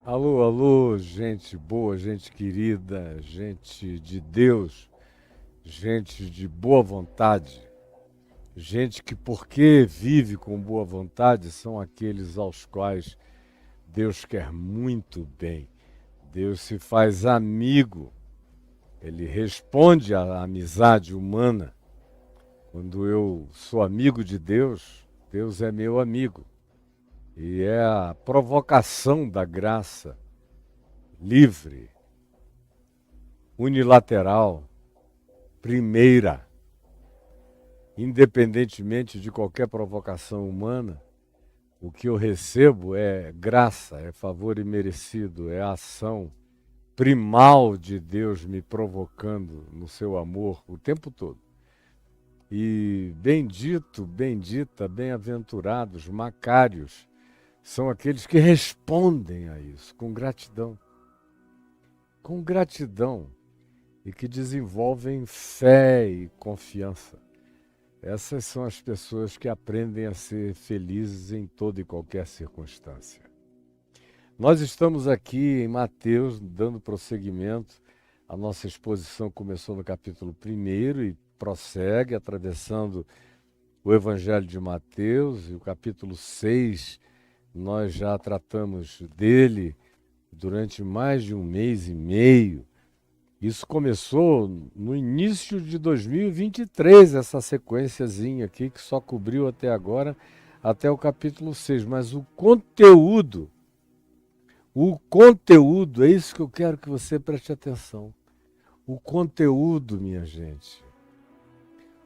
Alô, alô, gente boa, gente querida, gente de Deus, gente de boa vontade, gente que, porque vive com boa vontade, são aqueles aos quais Deus quer muito bem. Deus se faz amigo, ele responde à amizade humana. Quando eu sou amigo de Deus, Deus é meu amigo. E é a provocação da graça livre, unilateral, primeira, independentemente de qualquer provocação humana, o que eu recebo é graça, é favor imerecido, é a ação primal de Deus me provocando no seu amor o tempo todo. E bendito, bendita, bem-aventurados, macários, são aqueles que respondem a isso com gratidão. Com gratidão e que desenvolvem fé e confiança. Essas são as pessoas que aprendem a ser felizes em toda e qualquer circunstância. Nós estamos aqui em Mateus, dando prosseguimento. A nossa exposição começou no capítulo 1 e prossegue, atravessando o Evangelho de Mateus, e o capítulo 6, nós já tratamos dele durante mais de um mês e meio. Isso começou no início de 2023, essa sequenciazinha aqui, que só cobriu até agora, até o capítulo 6. Mas o conteúdo, é isso que eu quero que você preste atenção. O conteúdo, minha gente,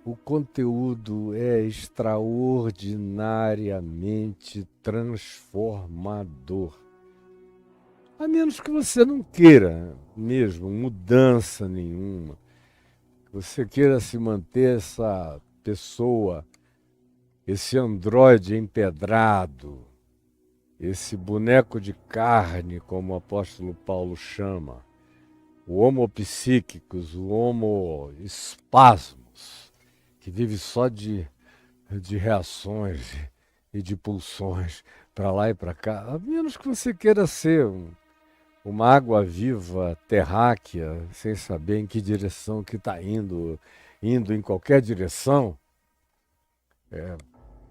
o conteúdo é extraordinariamente transformador. A menos que você não queira mesmo mudança nenhuma, que você queira se manter essa pessoa, esse androide empedrado, esse boneco de carne, como o apóstolo Paulo chama, o homo psíquicos, o homo espasmos, que vive só de reações e de pulsões para lá e para cá, a menos que você queira ser uma água viva terráquea, sem saber em que direção que está indo em qualquer direção,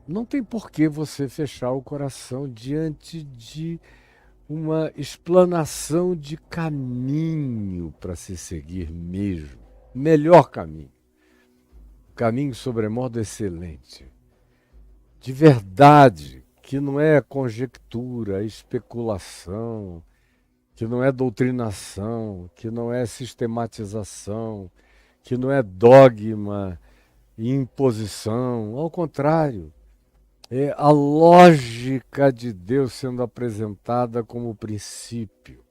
não tem por que você fechar o coração diante de uma explanação de caminho para se seguir mesmo. Melhor caminho. Caminho sobremodo excelente. De verdade, que não é conjectura, especulação, que não é doutrinação, que não é sistematização, que não é dogma e imposição. Ao contrário, é a lógica de Deus sendo apresentada como princípio.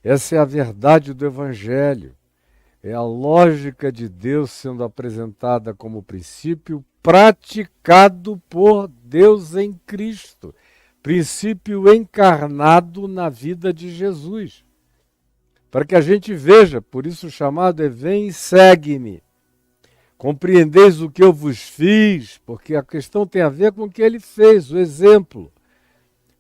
Essa é a verdade do Evangelho. É a lógica de Deus sendo apresentada como princípio praticado por Deus em Cristo. Princípio encarnado na vida de Jesus. Para que a gente veja, por isso o chamado é vem e segue-me. Compreendeis o que eu vos fiz, porque a questão tem a ver com o que ele fez, o exemplo.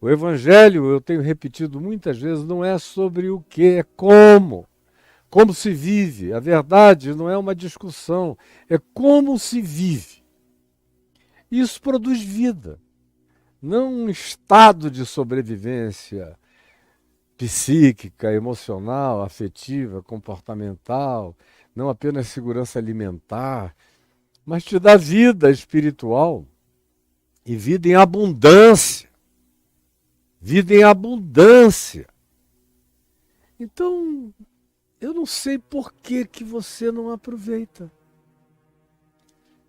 O Evangelho, eu tenho repetido muitas vezes, não é sobre o que, é como. Como se vive. A verdade não é uma discussão, é como se vive. Isso produz vida, não um estado de sobrevivência psíquica, emocional, afetiva, comportamental, não apenas segurança alimentar, mas te dá vida espiritual e vida em abundância. Vida em abundância. Então, eu não sei por que você não aproveita.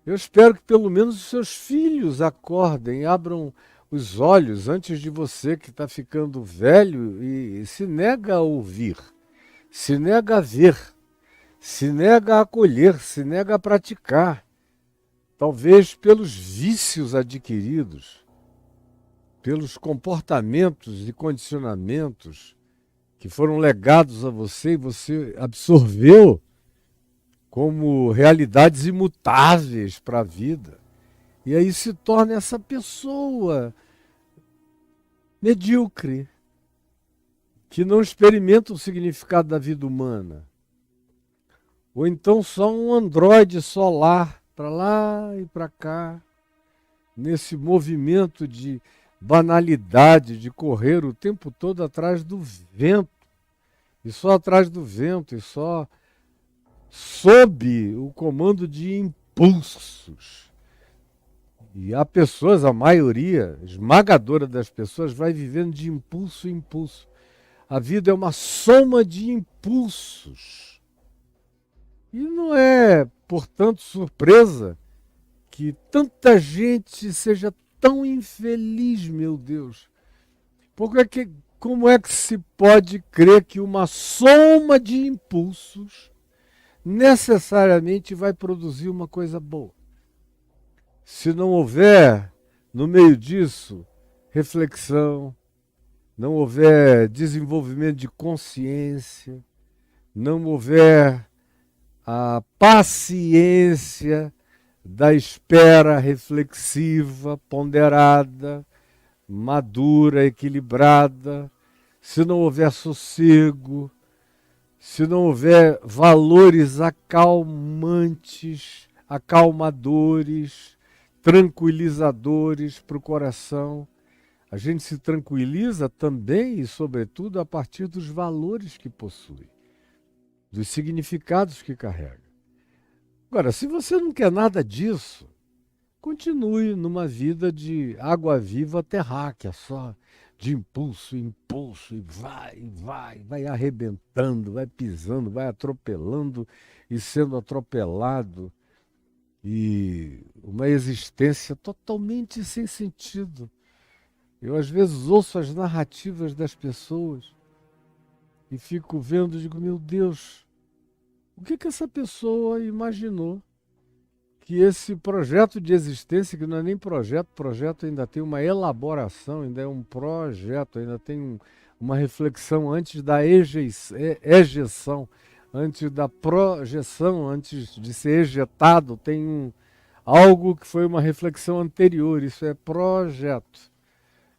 Eu espero que pelo menos os seus filhos acordem, abram os olhos antes de você que está ficando velho e se nega a ouvir, se nega a ver, se nega a acolher, se nega a praticar. Talvez pelos vícios adquiridos, pelos comportamentos e condicionamentos que foram legados a você e você absorveu como realidades imutáveis para a vida. E aí se torna essa pessoa medíocre, que não experimenta o significado da vida humana. Ou então só um androide solar, para lá e para cá, nesse movimento de banalidade, de correr o tempo todo atrás do vento, e só atrás do vento, e só sob o comando de impulsos. E há pessoas, a maioria esmagadora das pessoas, vai vivendo de impulso em impulso. A vida é uma soma de impulsos. E não é, portanto, surpresa que tanta gente seja tão infeliz, meu Deus. Porque como é que se pode crer que uma soma de impulsos necessariamente vai produzir uma coisa boa? Se não houver, no meio disso, reflexão, não houver desenvolvimento de consciência, não houver a paciência da espera reflexiva, ponderada, madura, equilibrada, se não houver sossego, se não houver valores acalmantes, acalmadores, tranquilizadores para o coração, a gente se tranquiliza também e, sobretudo, a partir dos valores que possui, dos significados que carrega. Agora, se você não quer nada disso, continue numa vida de água viva terráquea, só de impulso, impulso, e vai arrebentando, vai pisando, vai atropelando e sendo atropelado. E uma existência totalmente sem sentido. Eu às vezes ouço as narrativas das pessoas e fico vendo e digo, meu Deus, o que essa pessoa imaginou? Que esse projeto de existência, que não é nem projeto ainda tem uma elaboração, ainda é um projeto, ainda tem uma reflexão antes da ejeção, antes da projeção, antes de ser ejetado, tem algo que foi uma reflexão anterior, isso é projeto.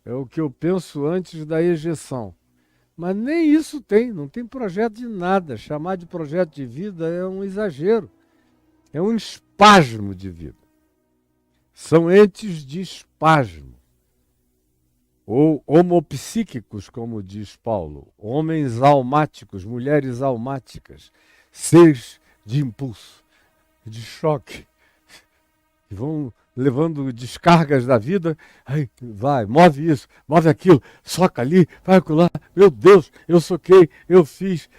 É o que eu penso antes da ejeção. Mas nem isso tem, não tem projeto de nada. Chamar de projeto de vida é um exagero. É um espasmo de vida. São entes de espasmo. Ou homopsíquicos, como diz Paulo. Homens almáticos, mulheres almáticas. Seres de impulso, de choque. Que vão levando descargas da vida. Aí, vai, move isso, move aquilo, soca ali, vai acolá. Meu Deus, eu soquei, eu fiz.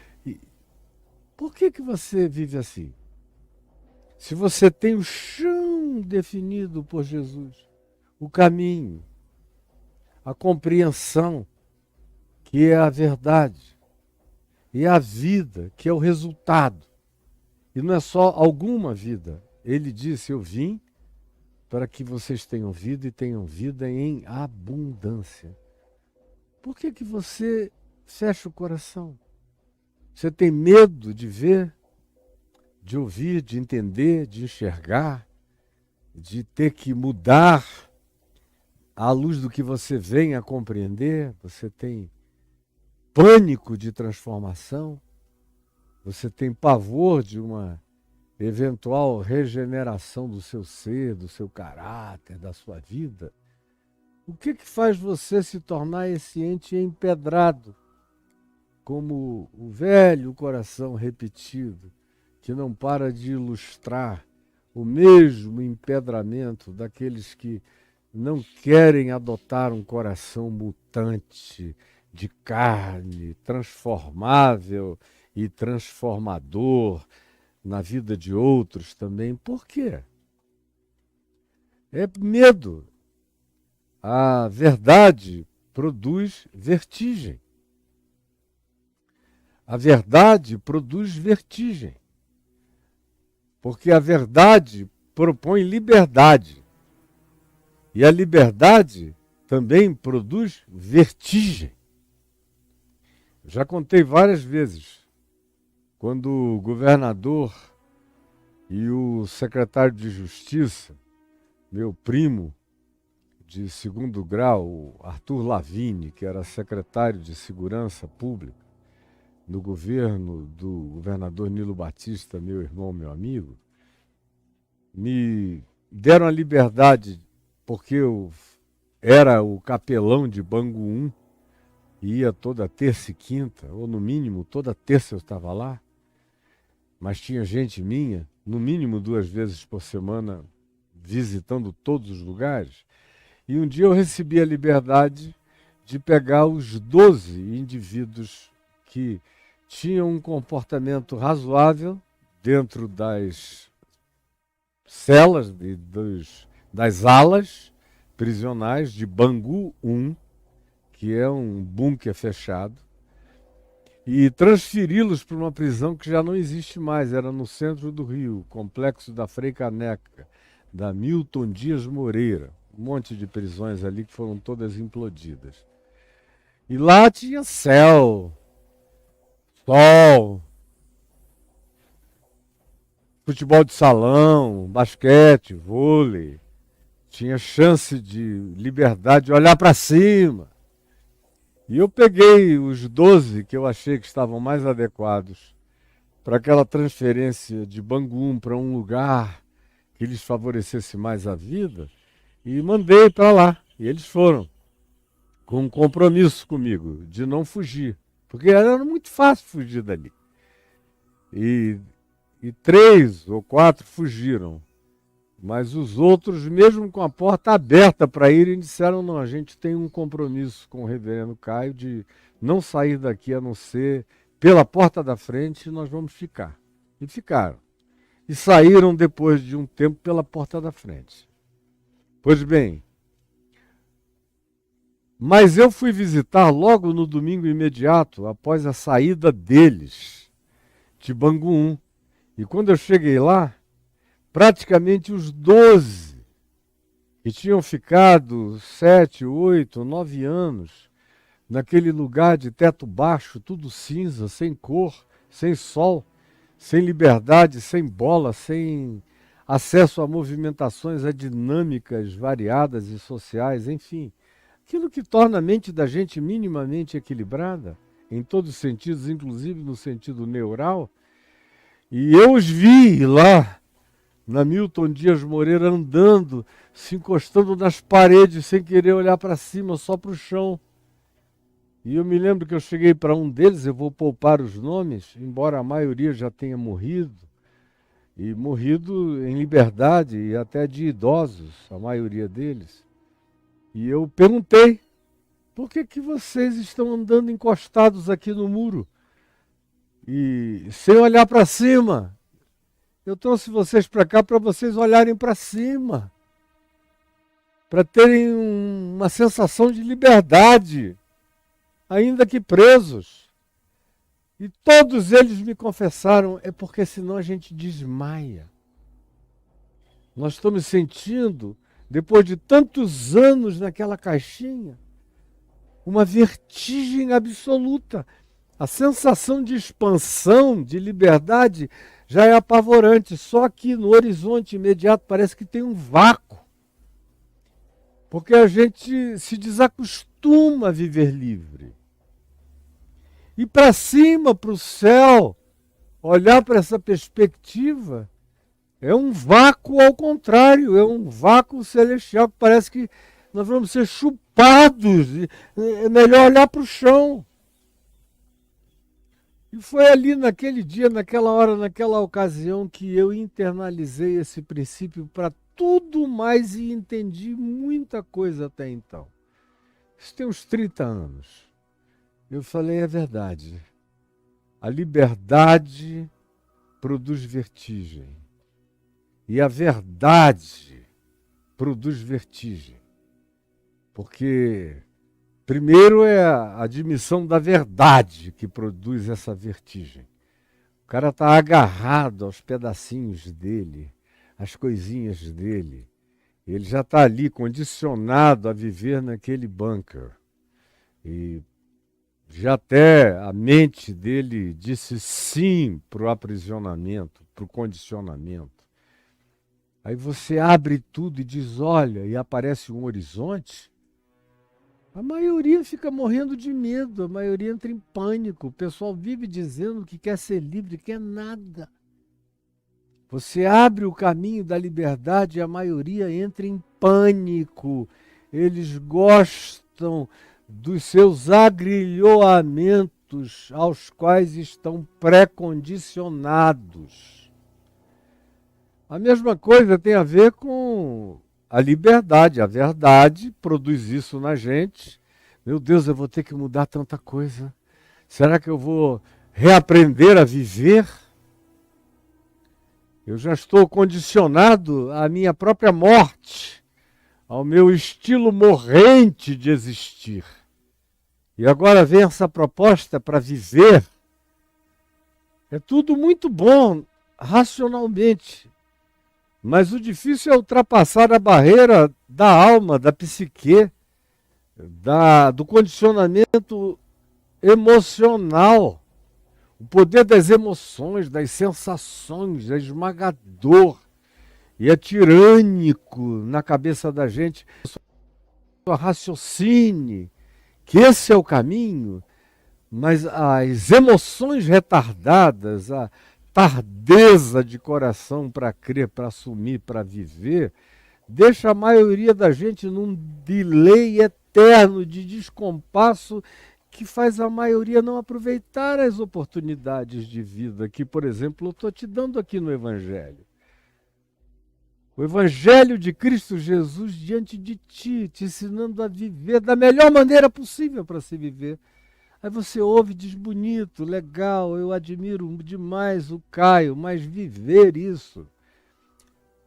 Por que você vive assim? Se você tem o chão definido por Jesus, o caminho, a compreensão, que é a verdade, e a vida, que é o resultado. E não é só alguma vida. Ele disse, eu vim para que vocês tenham vida e tenham vida em abundância. Por que você fecha o coração? Você tem medo de ver, de ouvir, de entender, de enxergar, de ter que mudar à luz do que você vem a compreender? Você tem pânico de transformação? Você tem pavor de uma eventual regeneração do seu ser, do seu caráter, da sua vida? O que faz você se tornar esse ente empedrado, como o velho coração repetido, que não para de ilustrar o mesmo empedramento daqueles que não querem adotar um coração mutante, de carne, transformável e transformador na vida de outros também? Por quê? É medo. A verdade produz vertigem. A verdade produz vertigem. Porque a verdade propõe liberdade. E a liberdade também produz vertigem. Já contei várias vezes, quando o governador e o secretário de Justiça, meu primo, de segundo grau, o Arthur Lavigne, que era secretário de Segurança Pública no governo do governador Nilo Batista, meu irmão, meu amigo, me deram a liberdade, porque eu era o capelão de Bangu 1, e ia toda terça e quinta, ou no mínimo toda terça eu estava lá, mas tinha gente minha, no mínimo 2 vezes por semana, visitando todos os lugares. E um dia eu recebi a liberdade de pegar os 12 indivíduos que tinham um comportamento razoável dentro das celas, das alas prisionais de Bangu 1, que é um bunker fechado, e transferi-los para uma prisão que já não existe mais, era no centro do Rio, complexo da Frei Caneca, da Milton Dias Moreira, um monte de prisões ali que foram todas implodidas. E lá tinha céu, sol, futebol de salão, basquete, vôlei, tinha chance de liberdade de olhar para cima. E eu peguei os 12 que eu achei que estavam mais adequados para aquela transferência de Bangu para um lugar que lhes favorecesse mais a vida e mandei para lá. E eles foram, com um compromisso comigo de não fugir, porque era muito fácil fugir dali. E 3 ou 4 fugiram. Mas os outros, mesmo com a porta aberta para irem, disseram: não, a gente tem um compromisso com o reverendo Caio de não sair daqui a não ser pela porta da frente, nós vamos ficar. E ficaram. E saíram depois de um tempo pela porta da frente. Pois bem, mas eu fui visitar logo no domingo imediato, após a saída deles, de Bangu 1. E quando eu cheguei lá, praticamente os 12 que tinham ficado 7, 8, 9 anos naquele lugar de teto baixo, tudo cinza, sem cor, sem sol, sem liberdade, sem bola, sem acesso a movimentações, a dinâmicas variadas e sociais, enfim. Aquilo que torna a mente da gente minimamente equilibrada, em todos os sentidos, inclusive no sentido neural. E eu os vi lá, na Milton Dias Moreira, andando, se encostando nas paredes, sem querer olhar para cima, só para o chão. E eu me lembro que eu cheguei para um deles, eu vou poupar os nomes, embora a maioria já tenha morrido, e morrido em liberdade, e até de idosos, a maioria deles. E eu perguntei: por que vocês estão andando encostados aqui no muro? E sem olhar para cima? Eu trouxe vocês para cá para vocês olharem para cima, para terem uma sensação de liberdade, ainda que presos. E todos eles me confessaram: é porque senão a gente desmaia. Nós estamos sentindo, depois de tantos anos naquela caixinha, uma vertigem absoluta. A sensação de expansão, de liberdade, já é apavorante. Só que no horizonte imediato parece que tem um vácuo. Porque a gente se desacostuma a viver livre. E para cima, para o céu, olhar para essa perspectiva, é um vácuo ao contrário, é um vácuo celestial, que parece que nós vamos ser chupados. É melhor olhar para o chão. E foi ali naquele dia, naquela hora, naquela ocasião que eu internalizei esse princípio para tudo mais e entendi muita coisa até então. Isso tem uns 30 anos. Eu falei: é verdade. A liberdade produz vertigem. E a verdade produz vertigem. Porque primeiro é a admissão da verdade que produz essa vertigem. O cara está agarrado aos pedacinhos dele, às coisinhas dele. Ele já está ali condicionado a viver naquele bunker. E já até a mente dele disse sim para o aprisionamento, para o condicionamento. Aí você abre tudo e diz, olha, e aparece um horizonte. A maioria fica morrendo de medo, a maioria entra em pânico. O pessoal vive dizendo que quer ser livre, quer nada. Você abre o caminho da liberdade e a maioria entra em pânico. Eles gostam dos seus agrilhoamentos aos quais estão pré-condicionados. A mesma coisa tem a ver com a liberdade. A verdade produz isso na gente. Meu Deus, eu vou ter que mudar tanta coisa. Será que eu vou reaprender a viver? Eu já estou condicionado à minha própria morte, ao meu estilo morrente de existir. E agora vem essa proposta para viver. É tudo muito bom, racionalmente. Mas o difícil é ultrapassar a barreira da alma, da psique, do condicionamento emocional. O poder das emoções, das sensações, é esmagador e é tirânico na cabeça da gente. Raciocine que esse é o caminho, mas as emoções retardadas, a tardeza de coração para crer, para assumir, para viver, deixa a maioria da gente num delay eterno de descompasso que faz a maioria não aproveitar as oportunidades de vida que, por exemplo, eu estou te dando aqui no Evangelho. O Evangelho de Cristo Jesus diante de ti, te ensinando a viver da melhor maneira possível para se viver. Aí você ouve e diz, bonito, legal, eu admiro demais o Caio, mas viver isso,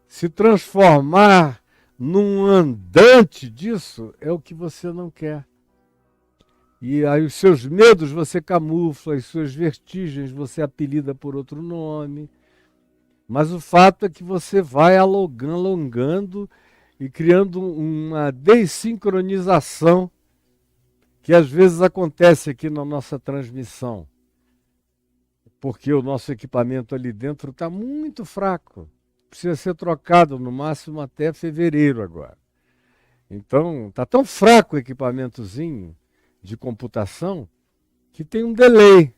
se transformar num andante disso, é o que você não quer. E aí os seus medos você camufla, as suas vertigens você apelida por outro nome. Mas o fato é que você vai alongando e criando uma desincronização que às vezes acontece aqui na nossa transmissão. Porque o nosso equipamento ali dentro está muito fraco. Precisa ser trocado no máximo até fevereiro agora. Então, está tão fraco o equipamentozinho de computação que tem um delay.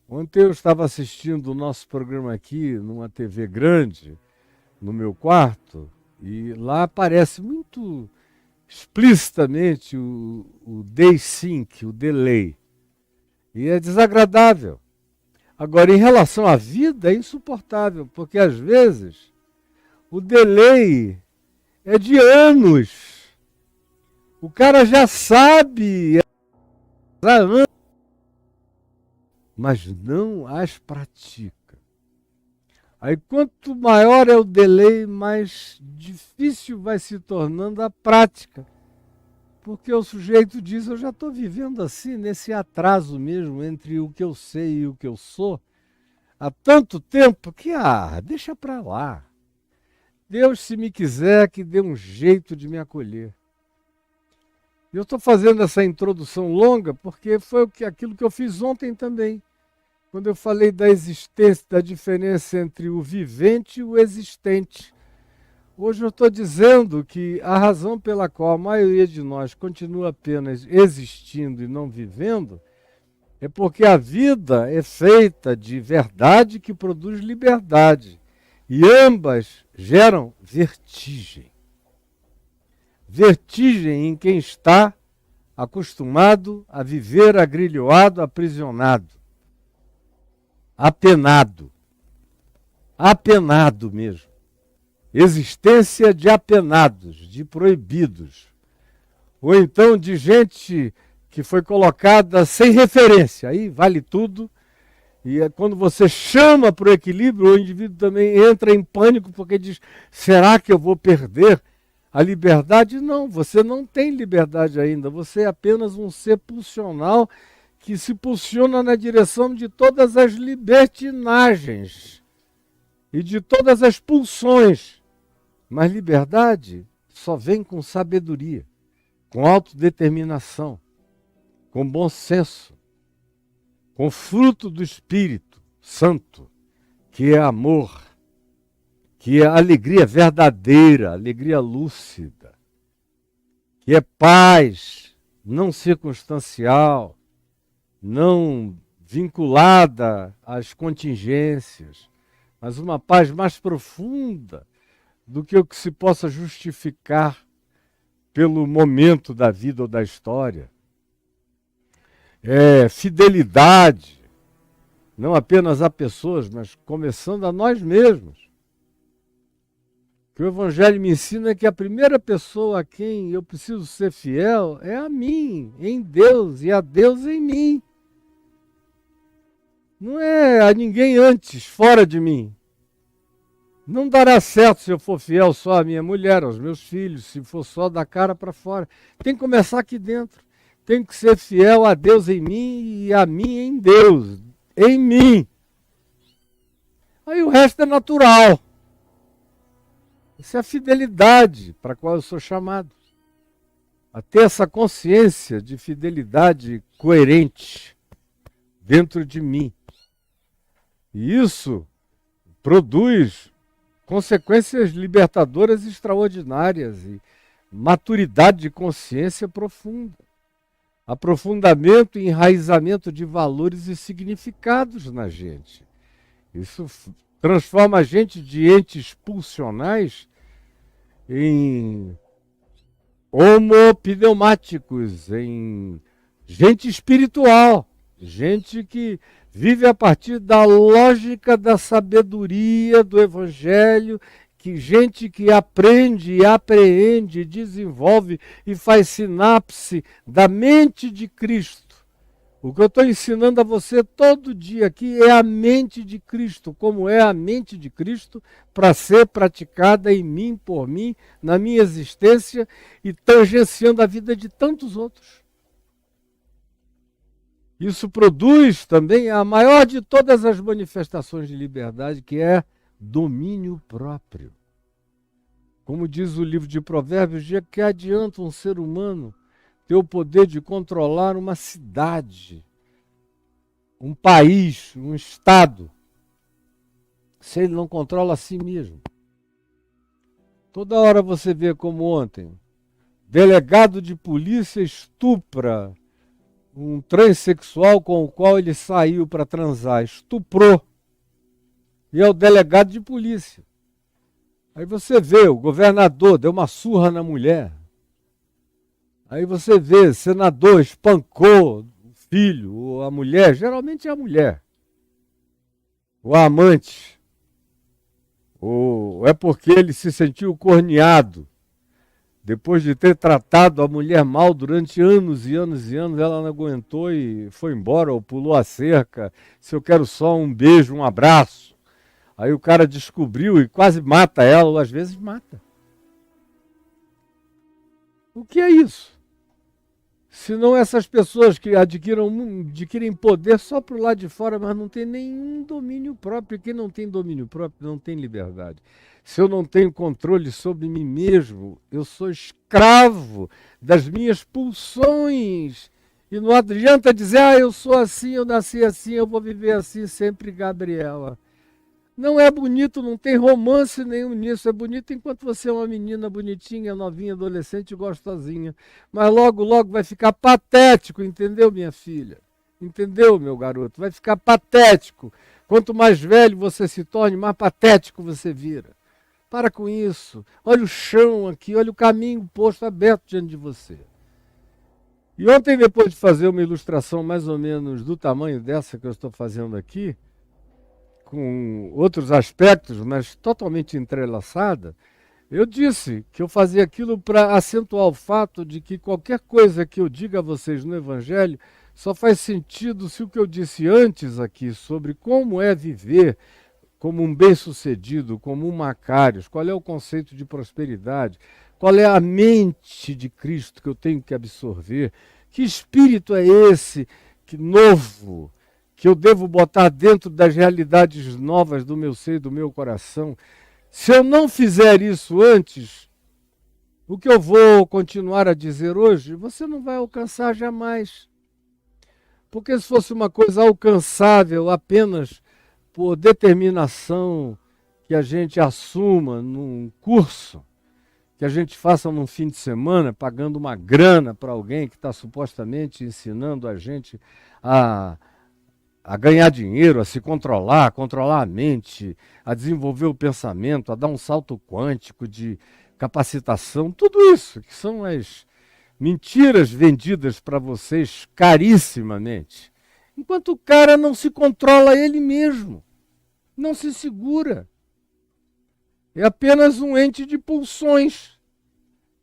Ontem eu estava assistindo o nosso programa aqui numa TV grande, no meu quarto, e lá aparece muito explicitamente o desync, o delay. E é desagradável. Agora, em relação à vida, é insuportável, porque às vezes o delay é de anos. O cara já sabe há anos, mas não as pratica. Aí quanto maior é o delay, mais difícil vai se tornando a prática. Porque o sujeito diz, eu já estou vivendo assim, nesse atraso mesmo, entre o que eu sei e o que eu sou, há tanto tempo que, deixa para lá. Deus, se me quiser, que dê um jeito de me acolher. Eu estou fazendo essa introdução longa porque foi aquilo que eu fiz ontem também. Quando eu falei da existência, da diferença entre o vivente e o existente. Hoje eu estou dizendo que a razão pela qual a maioria de nós continua apenas existindo e não vivendo é porque a vida é feita de verdade que produz liberdade. E ambas geram vertigem. Vertigem em quem está acostumado a viver agrilhoado, aprisionado. Apenado. Apenado mesmo. Existência de apenados, de proibidos. Ou então de gente que foi colocada sem referência. Aí vale tudo. E quando você chama para o equilíbrio, o indivíduo também entra em pânico porque diz, será que eu vou perder a liberdade? Não, você não tem liberdade ainda. Você é apenas um ser pulsional que se pulsiona na direção de todas as libertinagens e de todas as pulsões. Mas liberdade só vem com sabedoria, com autodeterminação, com bom senso, com fruto do Espírito Santo, que é amor, que é alegria verdadeira, alegria lúcida, que é paz não circunstancial, não vinculada às contingências, mas uma paz mais profunda do que o que se possa justificar pelo momento da vida ou da história. É fidelidade, não apenas a pessoas, mas começando a nós mesmos. O que o Evangelho me ensina é que a primeira pessoa a quem eu preciso ser fiel é a mim, em Deus, e a Deus em mim. Não é a ninguém antes, fora de mim. Não dará certo se eu for fiel só à minha mulher, aos meus filhos, se for só da cara para fora. Tem que começar aqui dentro. Tem que ser fiel a Deus em mim e a mim em Deus, em mim. Aí o resto é natural. Essa é a fidelidade para a qual eu sou chamado. A ter essa consciência de fidelidade coerente dentro de mim. E isso produz consequências libertadoras extraordinárias e maturidade de consciência profunda. Aprofundamento e enraizamento de valores e significados na gente. Isso transforma a gente de entes pulsionais em homopneumáticos, em gente espiritual, gente que vive a partir da lógica da sabedoria do Evangelho, gente que aprende e apreende, desenvolve e faz sinapse da mente de Cristo. O que eu estou ensinando a você todo dia aqui é a mente de Cristo, como é a mente de Cristo para ser praticada em mim, por mim, na minha existência e tangenciando a vida de tantos outros. Isso produz também a maior de todas as manifestações de liberdade, que é domínio próprio. Como diz o livro de Provérbios, de que adianta um ser humano ter o poder de controlar uma cidade, um país, um estado, se ele não controla a si mesmo. Toda hora você vê como ontem, delegado de polícia estupra um transexual com o qual ele saiu para transar, estuprou. E é o delegado de polícia. Aí você vê, o governador deu uma surra na mulher. Aí você vê, senador espancou o filho, ou a mulher, geralmente é a mulher. O amante. Ou é porque ele se sentiu corneado. Depois de ter tratado a mulher mal durante anos e anos e anos, ela não aguentou e foi embora, ou pulou a cerca. Se eu quero só um beijo, um abraço. Aí o cara descobriu e quase mata ela, ou às vezes mata. O que é isso? Senão essas pessoas que adquirem poder só para o lado de fora, mas não tem nenhum domínio próprio. Quem não tem domínio próprio não tem liberdade. Se eu não tenho controle sobre mim mesmo, eu sou escravo das minhas pulsões. E não adianta dizer, eu sou assim, eu nasci assim, eu vou viver assim sempre, Gabriela. Não é bonito, não tem romance nenhum nisso. É bonito enquanto você é uma menina bonitinha, novinha, adolescente, gostosinha. Mas logo, logo vai ficar patético, entendeu, minha filha? Entendeu, meu garoto? Vai ficar patético. Quanto mais velho você se torne, mais patético você vira. Para com isso. Olha o chão aqui, olha o caminho posto aberto diante de você. E ontem, depois de fazer uma ilustração mais ou menos do tamanho dessa que eu estou fazendo aqui, com outros aspectos, mas totalmente entrelaçada, eu disse que eu fazia aquilo para acentuar o fato de que qualquer coisa que eu diga a vocês no Evangelho só faz sentido se o que eu disse antes aqui sobre como é viver como um bem-sucedido, como um Macários, qual é o conceito de prosperidade, qual é a mente de Cristo que eu tenho que absorver, que espírito é esse que novo, que eu devo botar dentro das realidades novas do meu ser e do meu coração. Se eu não fizer isso antes, o que eu vou continuar a dizer hoje, você não vai alcançar jamais. Porque se fosse uma coisa alcançável apenas por determinação que a gente assuma num curso, que a gente faça num fim de semana, pagando uma grana para alguém que está supostamente ensinando a gente a ganhar dinheiro, a se controlar, a controlar a mente, a desenvolver o pensamento, a dar um salto quântico de capacitação, tudo isso que são as mentiras vendidas para vocês carissimamente. Enquanto o cara não se controla ele mesmo, não se segura. É apenas um ente de pulsões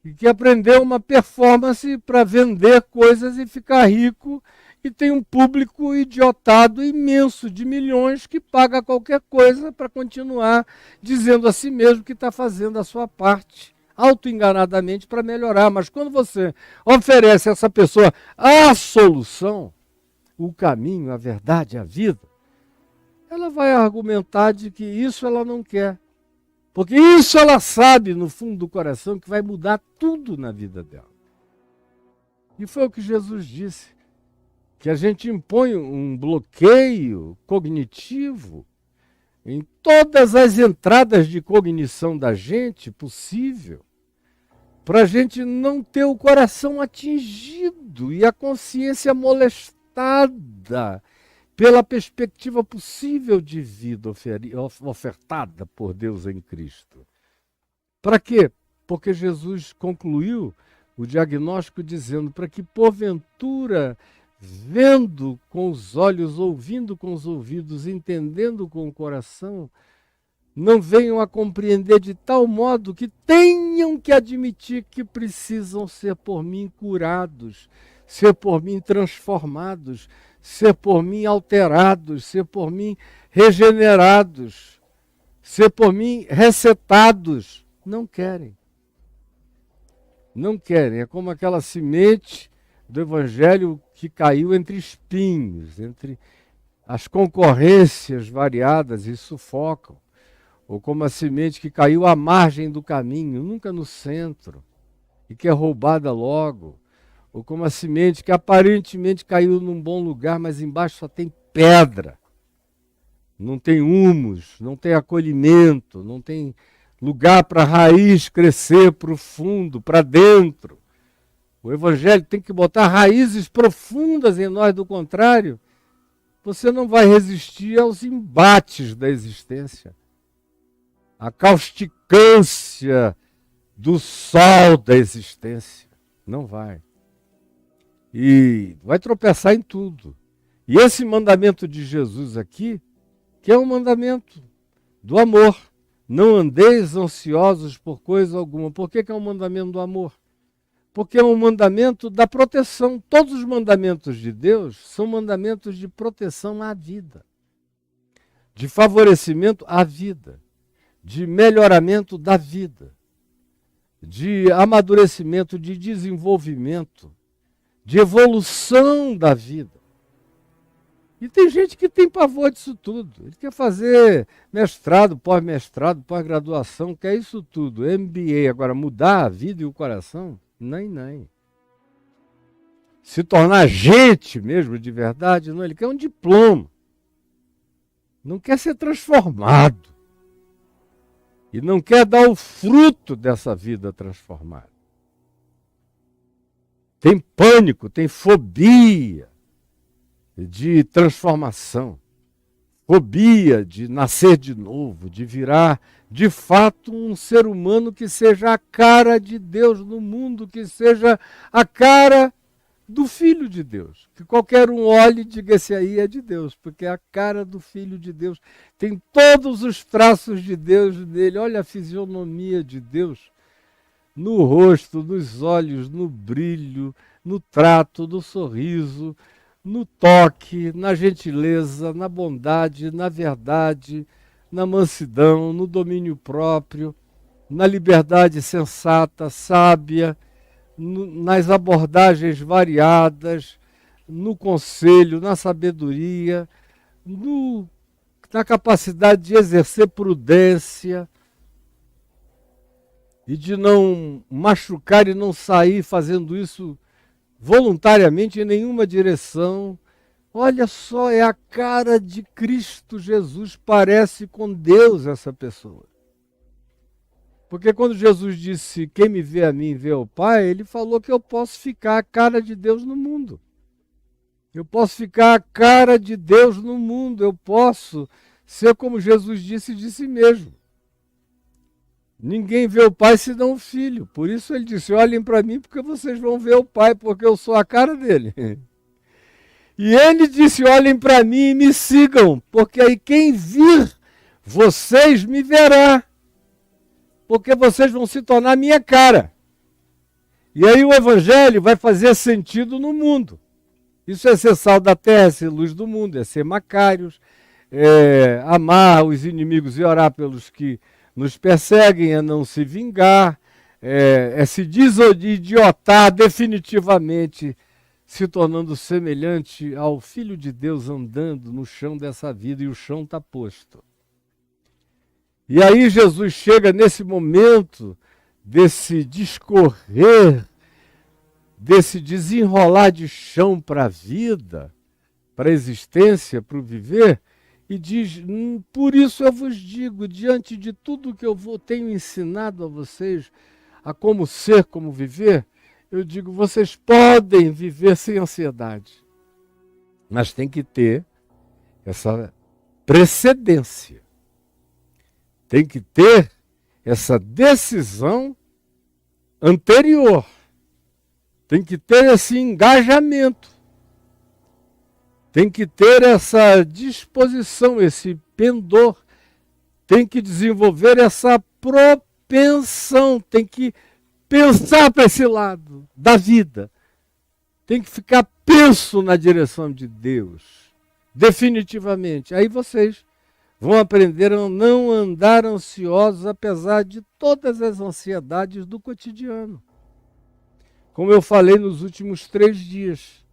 e que aprendeu uma performance para vender coisas e ficar rico e tem um público idiotado imenso de milhões que paga qualquer coisa para continuar dizendo a si mesmo que está fazendo a sua parte, autoenganadamente para melhorar. Mas quando você oferece a essa pessoa a solução, o caminho, a verdade, a vida, ela vai argumentar de que isso ela não quer. Porque isso ela sabe, no fundo do coração, que vai mudar tudo na vida dela. E foi o que Jesus disse, que a gente impõe um bloqueio cognitivo em todas as entradas de cognição da gente possível, para a gente não ter o coração atingido e a consciência molestada pela perspectiva possível de vida ofertada por Deus em Cristo. Para quê? Porque Jesus concluiu o diagnóstico dizendo para que, porventura, vendo com os olhos, ouvindo com os ouvidos, entendendo com o coração, não venham a compreender de tal modo que tenham que admitir que precisam ser por mim curados, ser por mim transformados, ser por mim alterados, ser por mim regenerados, ser por mim resetados. Não querem. Não querem. É como aquela semente do Evangelho que caiu entre espinhos, entre as concorrências variadas e sufocam. Ou como a semente que caiu à margem do caminho, nunca no centro, e que é roubada logo. Ou como a semente que aparentemente caiu num bom lugar, mas embaixo só tem pedra. Não tem humus, não tem acolhimento, não tem lugar para a raiz crescer profundo, para dentro. O Evangelho tem que botar raízes profundas em nós, do contrário, você não vai resistir aos embates da existência. A causticância do sol da existência. Não vai. E vai tropeçar em tudo. E esse mandamento de Jesus aqui, que é um mandamento do amor. Não andeis ansiosos por coisa alguma. Por que é um mandamento do amor? Porque é um mandamento da proteção. Todos os mandamentos de Deus são mandamentos de proteção à vida, de favorecimento à vida, de melhoramento da vida, de amadurecimento, de desenvolvimento, de evolução da vida. E tem gente que tem pavor disso tudo. Ele quer fazer mestrado, pós-graduação, quer isso tudo, MBA. Agora, mudar a vida e o coração? Nem. Se tornar gente mesmo, de verdade, não. Ele quer um diploma. Não quer ser transformado. E não quer dar o fruto dessa vida transformada. Tem pânico, tem fobia de transformação, fobia de nascer de novo, de virar de fato um ser humano que seja a cara de Deus no mundo, que seja a cara do Filho de Deus. Que qualquer um olhe e diga: esse aí é de Deus, porque é a cara do Filho de Deus. Tem todos os traços de Deus nele. Olha a fisionomia de Deus no rosto, nos olhos, no brilho, no trato, no sorriso, no toque, na gentileza, na bondade, na verdade, na mansidão, no domínio próprio, na liberdade sensata, sábia, nas abordagens variadas, no conselho, na sabedoria, na capacidade de exercer prudência e de não machucar e não sair fazendo isso voluntariamente em nenhuma direção. Olha só, é a cara de Cristo Jesus, parece com Deus essa pessoa. Porque quando Jesus disse, quem me vê a mim, vê o Pai, ele falou que eu posso ficar a cara de Deus no mundo. Eu posso ficar a cara de Deus no mundo, eu posso ser como Jesus disse de si mesmo. Ninguém vê o Pai senão o Filho. Por isso ele disse, olhem para mim porque vocês vão ver o Pai, porque eu sou a cara dele. E ele disse, olhem para mim e me sigam, porque aí quem vir vocês me verá. Porque vocês vão se tornar minha cara. E aí o Evangelho vai fazer sentido no mundo. Isso é ser sal da terra, ser luz do mundo, é ser macários, é amar os inimigos e orar pelos que nos perseguem, é não se vingar, é se desidiotar definitivamente, se tornando semelhante ao Filho de Deus andando no chão dessa vida, e o chão está posto. E aí Jesus chega nesse momento desse discorrer, desse desenrolar de chão para a vida, para a existência, para o viver, e diz, por isso eu vos digo, diante de tudo que eu tenho ensinado a vocês, a como ser, como viver, eu digo, vocês podem viver sem ansiedade, mas tem que ter essa precedência, tem que ter essa decisão anterior, tem que ter esse engajamento, tem que ter essa disposição, esse pendor, tem que desenvolver essa propensão, tem que pensar para esse lado da vida, tem que ficar penso na direção de Deus, definitivamente. Aí vocês vão aprender a não andar ansiosos, apesar de todas as ansiedades do cotidiano. Como eu falei nos últimos 3 dias,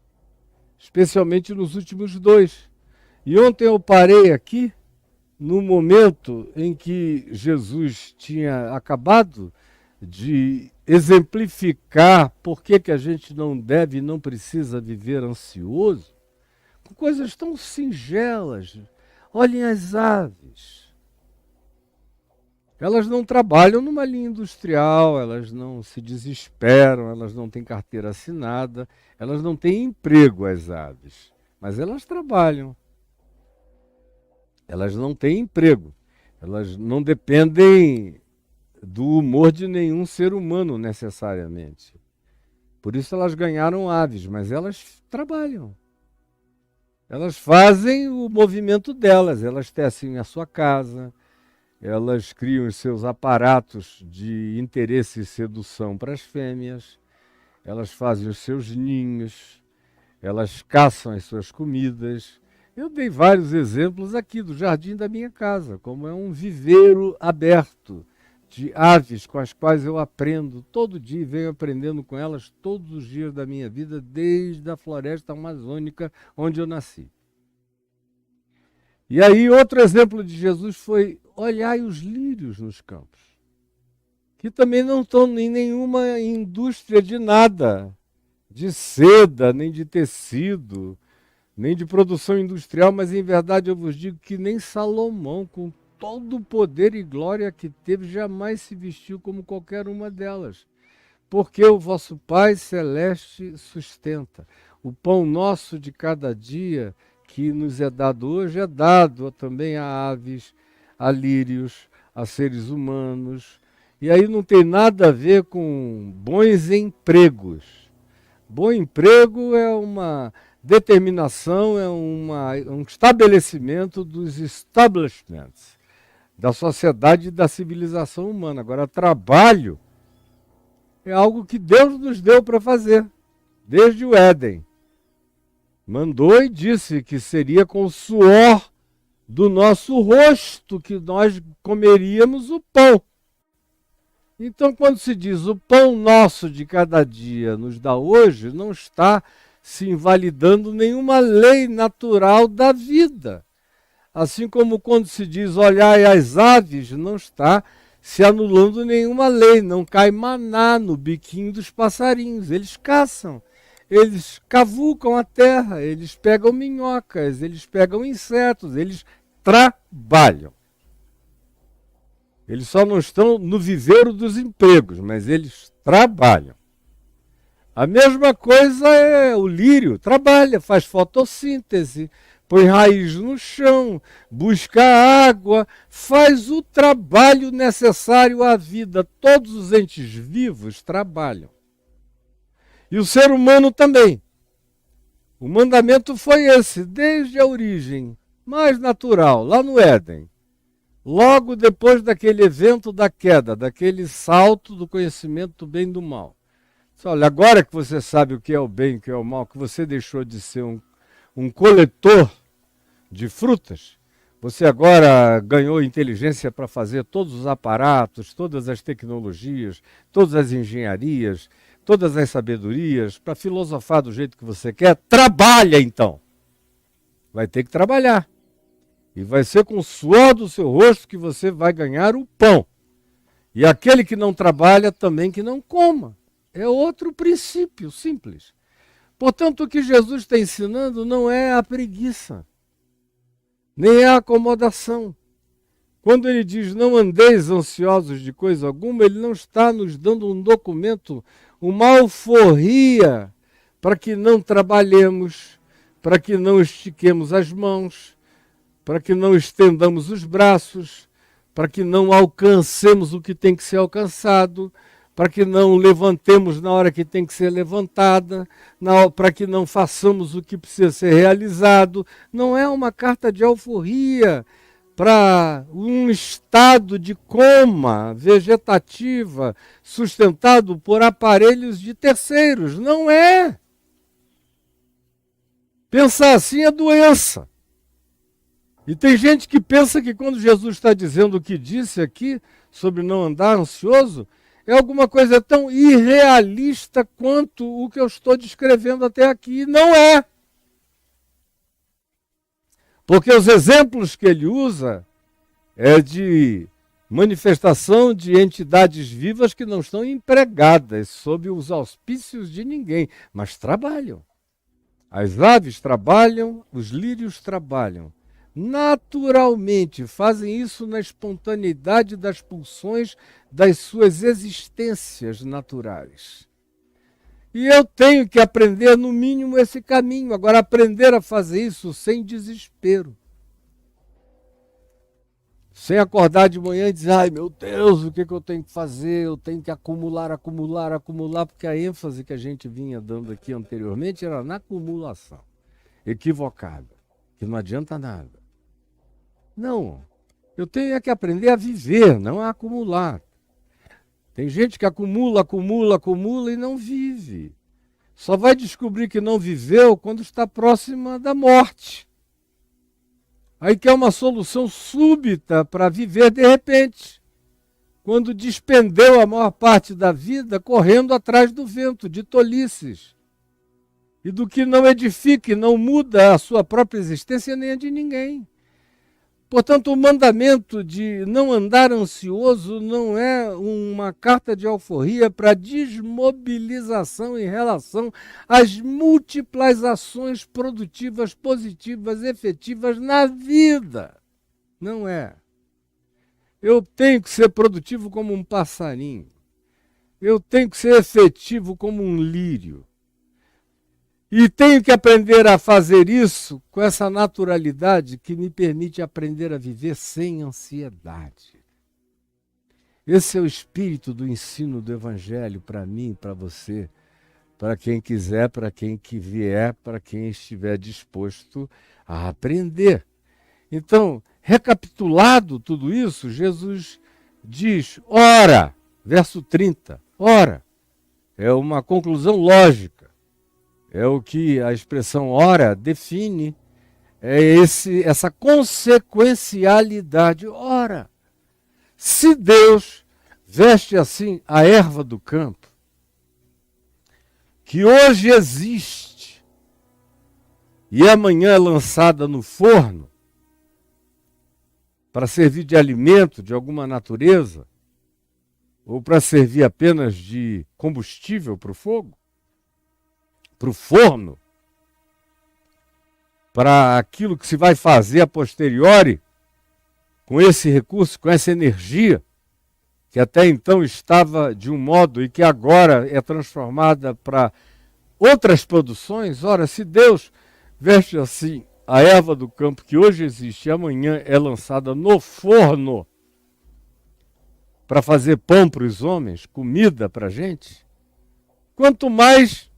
especialmente nos últimos 2. E ontem eu parei aqui, no momento em que Jesus tinha acabado de exemplificar por que a gente não deve e não precisa viver ansioso, com coisas tão singelas. Olhem as aves. Elas não trabalham numa linha industrial, elas não se desesperam, elas não têm carteira assinada, elas não têm emprego, as aves, mas elas trabalham. Elas não têm emprego, elas não dependem do humor de nenhum ser humano necessariamente. Por isso elas ganharam aves, mas elas trabalham. Elas fazem o movimento delas, elas tecem a sua casa, elas criam os seus aparatos de interesse e sedução para as fêmeas, elas fazem os seus ninhos, elas caçam as suas comidas. Eu dei vários exemplos aqui do jardim da minha casa, como é um viveiro aberto de aves com as quais eu aprendo todo dia e venho aprendendo com elas todos os dias da minha vida, desde a floresta amazônica onde eu nasci. E aí outro exemplo de Jesus foi, olhai os lírios nos campos, que também não estão em nenhuma indústria de nada, de seda, nem de tecido, nem de produção industrial, mas em verdade eu vos digo que nem Salomão, com todo o poder e glória que teve, jamais se vestiu como qualquer uma delas. Porque o vosso Pai Celeste sustenta. O pão nosso de cada dia que nos é dado hoje é dado também a aves, a lírios, a seres humanos. E aí não tem nada a ver com bons empregos. Bom emprego é uma determinação, é um estabelecimento dos establishments, da sociedade e da civilização humana. Agora, trabalho é algo que Deus nos deu para fazer, desde o Éden. Mandou e disse que seria com o suor do nosso rosto que nós comeríamos o pão. Então, quando se diz o pão nosso de cada dia nos dá hoje, não está se invalidando nenhuma lei natural da vida. Assim como quando se diz olhai as aves, não está se anulando nenhuma lei, não cai maná no biquinho dos passarinhos, eles caçam, eles cavucam a terra, eles pegam minhocas, eles pegam insetos, eles trabalham. Eles só não estão no viveiro dos empregos, mas eles trabalham. A mesma coisa é o lírio, trabalha, faz fotossíntese, põe raiz no chão, busca água, faz o trabalho necessário à vida. Todos os entes vivos trabalham. E o ser humano também. O mandamento foi esse, desde a origem mais natural, lá no Éden. Logo depois daquele evento da queda, daquele salto do conhecimento do bem e do mal. Olha, agora que você sabe o que é o bem e o que é o mal, que você deixou de ser um coletor de frutas, você agora ganhou inteligência para fazer todos os aparatos, todas as tecnologias, todas as engenharias, todas as sabedorias, para filosofar do jeito que você quer. Trabalha então! Vai ter que trabalhar. E vai ser com o suor do seu rosto que você vai ganhar o pão. E aquele que não trabalha também que não coma. É outro princípio simples. Portanto, o que Jesus está ensinando não é a preguiça, nem é a acomodação. Quando ele diz não andeis ansiosos de coisa alguma, ele não está nos dando um documento, uma alforria para que não trabalhemos, para que não estiquemos as mãos, para que não estendamos os braços, para que não alcancemos o que tem que ser alcançado, para que não levantemos na hora que tem que ser levantada, para que não façamos o que precisa ser realizado. Não é uma carta de alforria para um estado de coma vegetativa sustentado por aparelhos de terceiros. Não é. Pensar assim é doença. E tem gente que pensa que quando Jesus está dizendo o que disse aqui sobre não andar ansioso, é alguma coisa tão irrealista quanto o que eu estou descrevendo até aqui. Não é. Porque os exemplos que ele usa é de manifestação de entidades vivas que não estão empregadas sob os auspícios de ninguém, mas trabalham. As aves trabalham, os lírios trabalham. Naturalmente, fazem isso na espontaneidade das pulsões das suas existências naturais. E eu tenho que aprender, no mínimo, esse caminho. Agora, aprender a fazer isso sem desespero. Sem acordar de manhã e dizer, ai meu Deus, o que eu tenho que fazer? Eu tenho que acumular, porque a ênfase que a gente vinha dando aqui anteriormente era na acumulação. Equivocada, que não adianta nada. Não, eu tenho que aprender a viver, não a acumular. Tem gente que acumula e não vive. Só vai descobrir que não viveu quando está próxima da morte. Aí quer uma solução súbita para viver de repente, quando despendeu a maior parte da vida correndo atrás do vento, de tolices. E do que não edifica e não muda a sua própria existência nem a de ninguém. Portanto, o mandamento de não andar ansioso não é uma carta de alforria para desmobilização em relação às múltiplas ações produtivas, positivas, efetivas na vida. Não é. Eu tenho que ser produtivo como um passarinho. Eu tenho que ser efetivo como um lírio. E tenho que aprender a fazer isso com essa naturalidade que me permite aprender a viver sem ansiedade. Esse é o espírito do ensino do Evangelho para mim, para você, para quem quiser, para quem que vier, para quem estiver disposto a aprender. Então, recapitulado tudo isso, Jesus diz, ora, verso 30, ora, é uma conclusão lógica. É o que a expressão ora define, é essa consequencialidade. Ora, se Deus veste assim a erva do campo, que hoje existe e amanhã é lançada no forno, para servir de alimento de alguma natureza, ou para servir apenas de combustível para o fogo, para o forno, para aquilo que se vai fazer a posteriori, com esse recurso, com essa energia, que até então estava de um modo e que agora é transformada para outras produções. Ora, se Deus veste assim a erva do campo que hoje existe e amanhã é lançada no forno para fazer pão para os homens, comida para a gente, quanto mais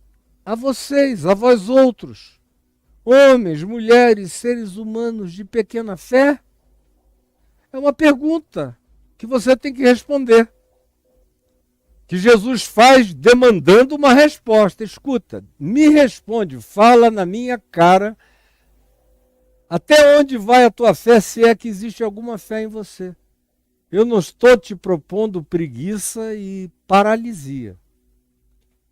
a vocês, a vós outros, homens, mulheres, seres humanos de pequena fé? É uma pergunta que você tem que responder, que Jesus faz demandando uma resposta. Escuta, me responde, fala na minha cara, até onde vai a tua fé, se é que existe alguma fé em você. Eu não estou te propondo preguiça e paralisia.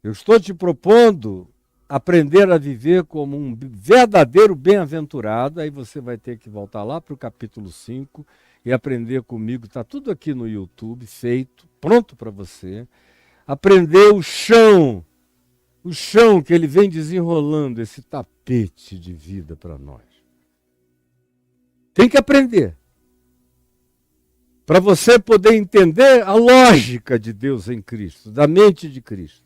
Eu estou te propondo aprender a viver como um verdadeiro bem-aventurado. Aí você vai ter que voltar lá para o capítulo 5 e aprender comigo. Está tudo aqui no YouTube, feito, pronto para você. Aprender o chão que ele vem desenrolando, esse tapete de vida para nós. Tem que aprender. Para você poder entender a lógica de Deus em Cristo, da mente de Cristo.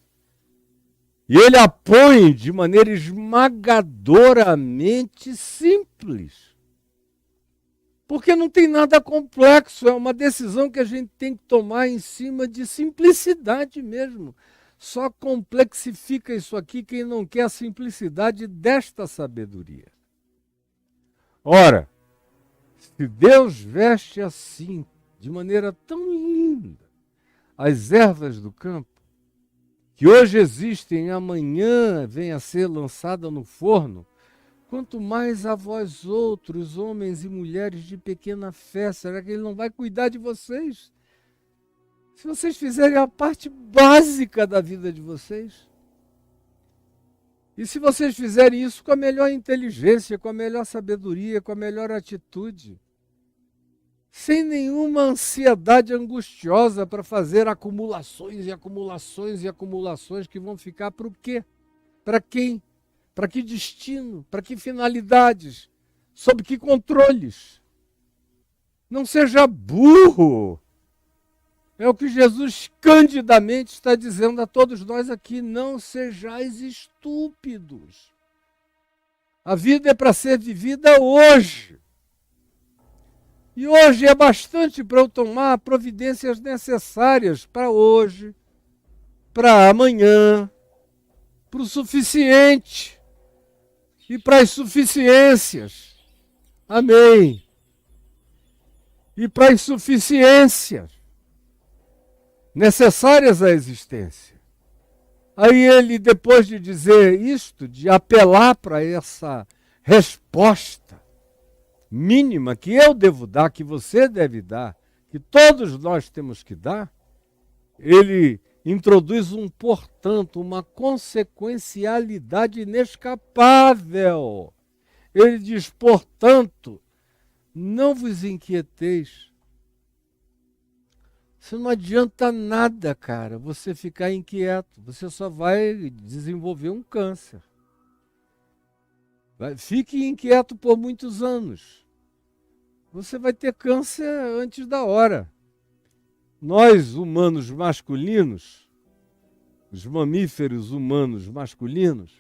E ele a põe de maneira esmagadoramente simples. Porque não tem nada complexo, é uma decisão que a gente tem que tomar em cima de simplicidade mesmo. Só complexifica isso aqui quem não quer a simplicidade desta sabedoria. Ora, se Deus veste assim, de maneira tão linda, as ervas do campo, que hoje existem e amanhã vem a ser lançada no forno, quanto mais a vós outros, homens e mulheres de pequena fé, será que ele não vai cuidar de vocês? Se vocês fizerem a parte básica da vida de vocês. E se vocês fizerem isso com a melhor inteligência, com a melhor sabedoria, com a melhor atitude, sem nenhuma ansiedade angustiosa para fazer acumulações e acumulações e acumulações que vão ficar para o quê? Para quem? Para que destino? Para que finalidades? Sob que controles? Não seja burro. É o que Jesus candidamente está dizendo a todos nós aqui. Não sejais estúpidos. A vida é para ser vivida hoje. E hoje é bastante para eu tomar providências necessárias para hoje, para amanhã, para o suficiente e para as suficiências. Amém. E para as suficiências necessárias à existência. Aí ele, depois de dizer isto, de apelar para essa resposta mínima que eu devo dar, que você deve dar, que todos nós temos que dar, ele introduz portanto, uma consequencialidade inescapável. Ele diz, portanto, não vos inquieteis. Isso não adianta nada, cara, você ficar inquieto. Você só vai desenvolver um câncer. Fique inquieto por muitos anos. Você vai ter câncer antes da hora. Nós, humanos masculinos, os mamíferos humanos masculinos,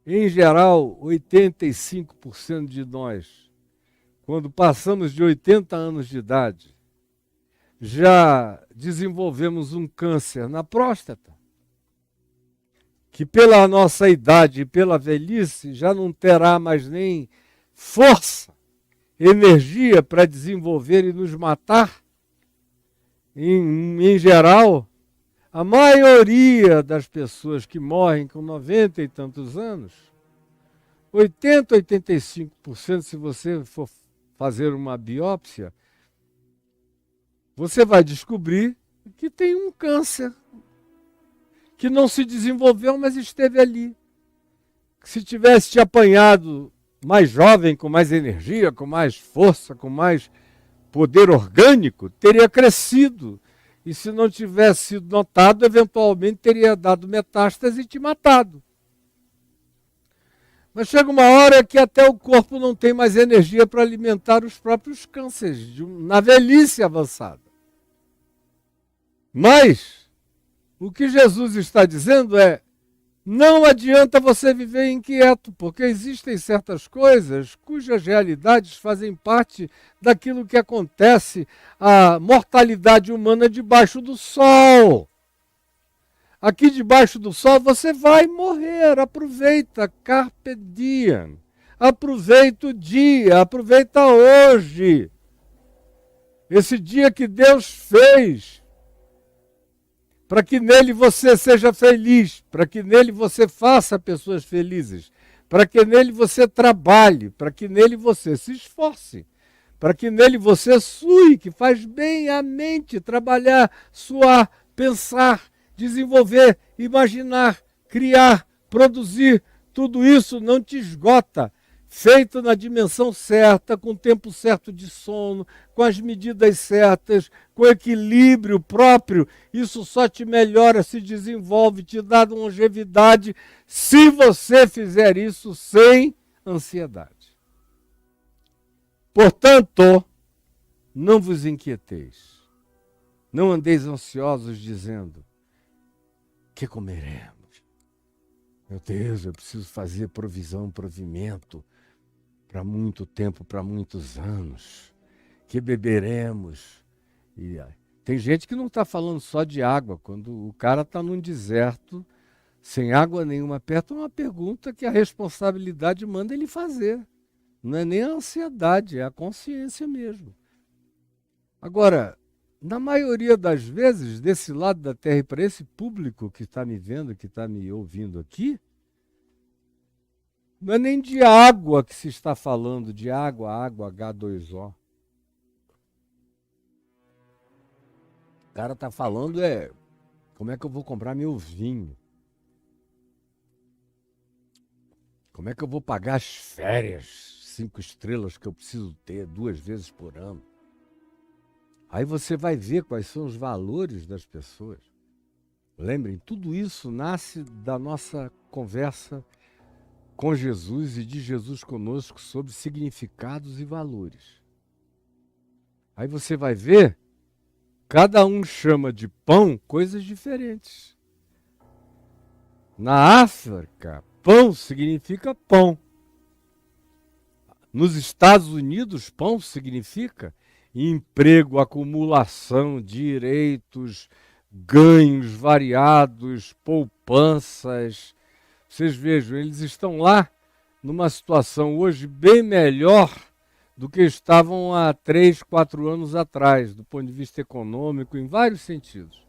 em geral, 85% de nós, quando passamos de 80 anos de idade, já desenvolvemos um câncer na próstata, que pela nossa idade e pela velhice já não terá mais nem força, energia para desenvolver e nos matar. Em geral, a maioria das pessoas que morrem com 90 e tantos anos, 80, 85%, se você for fazer uma biópsia, você vai descobrir que tem um câncer que não se desenvolveu, mas esteve ali. Se tivesse te apanhado mais jovem, com mais energia, com mais força, com mais poder orgânico, teria crescido. E se não tivesse sido notado, eventualmente teria dado metástase e te matado. Mas chega uma hora que até o corpo não tem mais energia para alimentar os próprios cânceres, na velhice avançada. Mas, o que Jesus está dizendo é, não adianta você viver inquieto, porque existem certas coisas cujas realidades fazem parte daquilo que acontece, a mortalidade humana debaixo do sol. Aqui debaixo do sol você vai morrer, aproveita, carpe diem, aproveita o dia, aproveita hoje. Esse dia que Deus fez, para que nele você seja feliz, para que nele você faça pessoas felizes, para que nele você trabalhe, para que nele você se esforce, para que nele você sue, que faz bem à mente, trabalhar, suar, pensar, desenvolver, imaginar, criar, produzir, tudo isso não te esgota. Feito na dimensão certa, com o tempo certo de sono, com as medidas certas, com equilíbrio próprio, isso só te melhora, se desenvolve, te dá longevidade, se você fizer isso sem ansiedade. Portanto, não vos inquieteis, não andeis ansiosos dizendo, que comeremos? Meu Deus, eu preciso fazer provisão, provimento para muito tempo, para muitos anos. Que beberemos? E tem gente que não está falando só de água. Quando o cara está num deserto, sem água nenhuma perto, é uma pergunta que a responsabilidade manda ele fazer. Não é nem a ansiedade, é a consciência mesmo. Agora, na maioria das vezes, desse lado da Terra e para esse público que está me vendo, que está me ouvindo aqui, não é nem de água que se está falando, de água, H2O. O cara está falando como é que eu vou comprar meu vinho? Como é que eu vou pagar as férias 5 estrelas que eu preciso ter 2 vezes por ano? Aí você vai ver quais são os valores das pessoas. Lembrem, tudo isso nasce da nossa conversa com Jesus e de Jesus conosco sobre significados e valores. Aí você vai ver, cada um chama de pão coisas diferentes. Na África, pão significa pão. Nos Estados Unidos, pão significa emprego, acumulação, direitos, ganhos variados, poupanças. Vocês vejam, eles estão lá numa situação hoje bem melhor do que estavam há 3, 4 anos atrás, do ponto de vista econômico, em vários sentidos.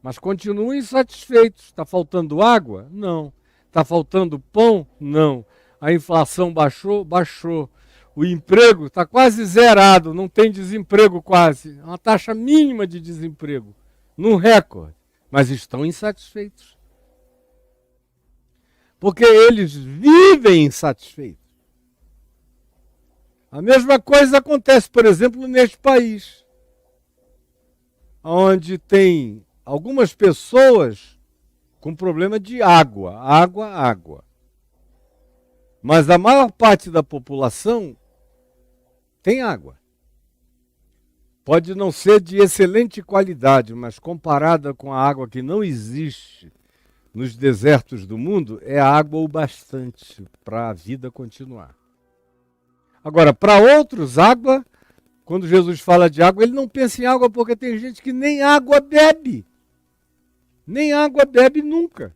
Mas continuam insatisfeitos. Está faltando água? Não. Está faltando pão? Não. A inflação baixou? Baixou. O emprego está quase zerado, não tem desemprego quase. Uma taxa mínima de desemprego, num recorde. Mas estão insatisfeitos. Porque eles vivem insatisfeitos. A mesma coisa acontece, por exemplo, neste país, onde tem algumas pessoas com problema de água. Mas a maior parte da população tem água. Pode não ser de excelente qualidade, mas comparada com a água que não existe nos desertos do mundo, é água o bastante para a vida continuar. Agora, para outros, água, quando Jesus fala de água, ele não pensa em água porque tem gente que nem água bebe. Nem água bebe nunca.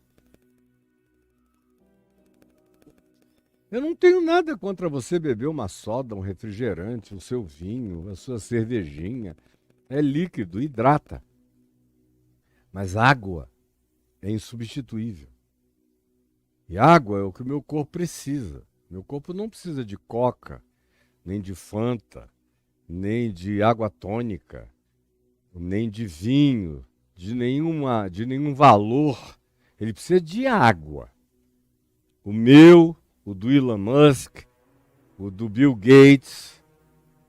Eu não tenho nada contra você beber uma soda, um refrigerante, o seu vinho, a sua cervejinha. É líquido, hidrata. Mas água é insubstituível. E água é o que o meu corpo precisa. Meu corpo não precisa de coca, nem de Fanta, nem de água tônica, nem de vinho, de nenhum valor. Ele precisa de água. O meu, o do Elon Musk, o do Bill Gates,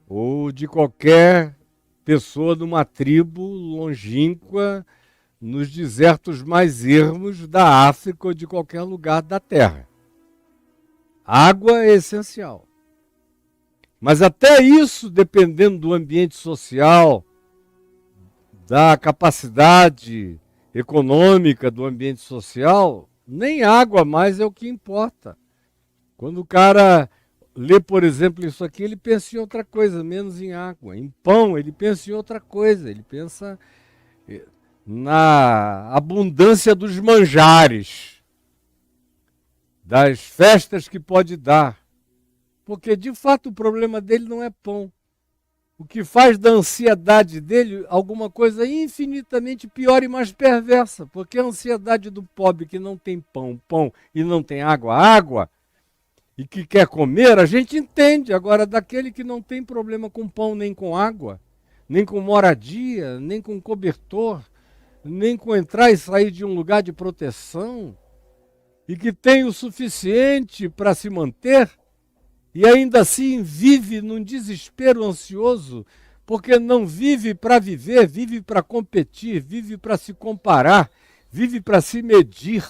ou de qualquer pessoa de uma tribo longínqua nos desertos mais ermos da África ou de qualquer lugar da Terra. Água é essencial. Mas até isso, dependendo do ambiente social, da capacidade econômica do ambiente social, nem água mais é o que importa. Quando o cara lê, por exemplo, isso aqui, ele pensa em outra coisa, menos em água. Em pão, ele pensa em outra coisa, ele pensa na abundância dos manjares, das festas que pode dar. Porque, de fato, o problema dele não é pão. O que faz da ansiedade dele alguma coisa infinitamente pior e mais perversa. Porque a ansiedade do pobre que não tem pão, pão e não tem água, água, e que quer comer, a gente entende. Agora, daquele que não tem problema com pão nem com água, nem com moradia, nem com cobertor, nem com entrar e sair de um lugar de proteção, e que tem o suficiente para se manter, e ainda assim vive num desespero ansioso, porque não vive para viver, vive para competir, vive para se comparar, vive para se medir,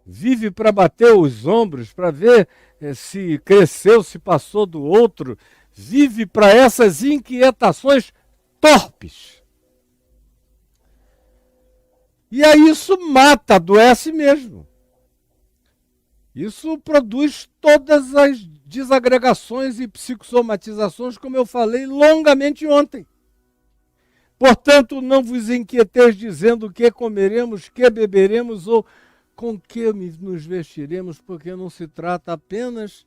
vive para bater os ombros, para ver se cresceu, se passou do outro, vive para essas inquietações torpes. E aí isso mata, adoece mesmo. Isso produz todas as desagregações e psicossomatizações, como eu falei longamente ontem. Portanto, não vos inquieteis dizendo o que comeremos, que beberemos ou com que nos vestiremos, porque não se trata apenas,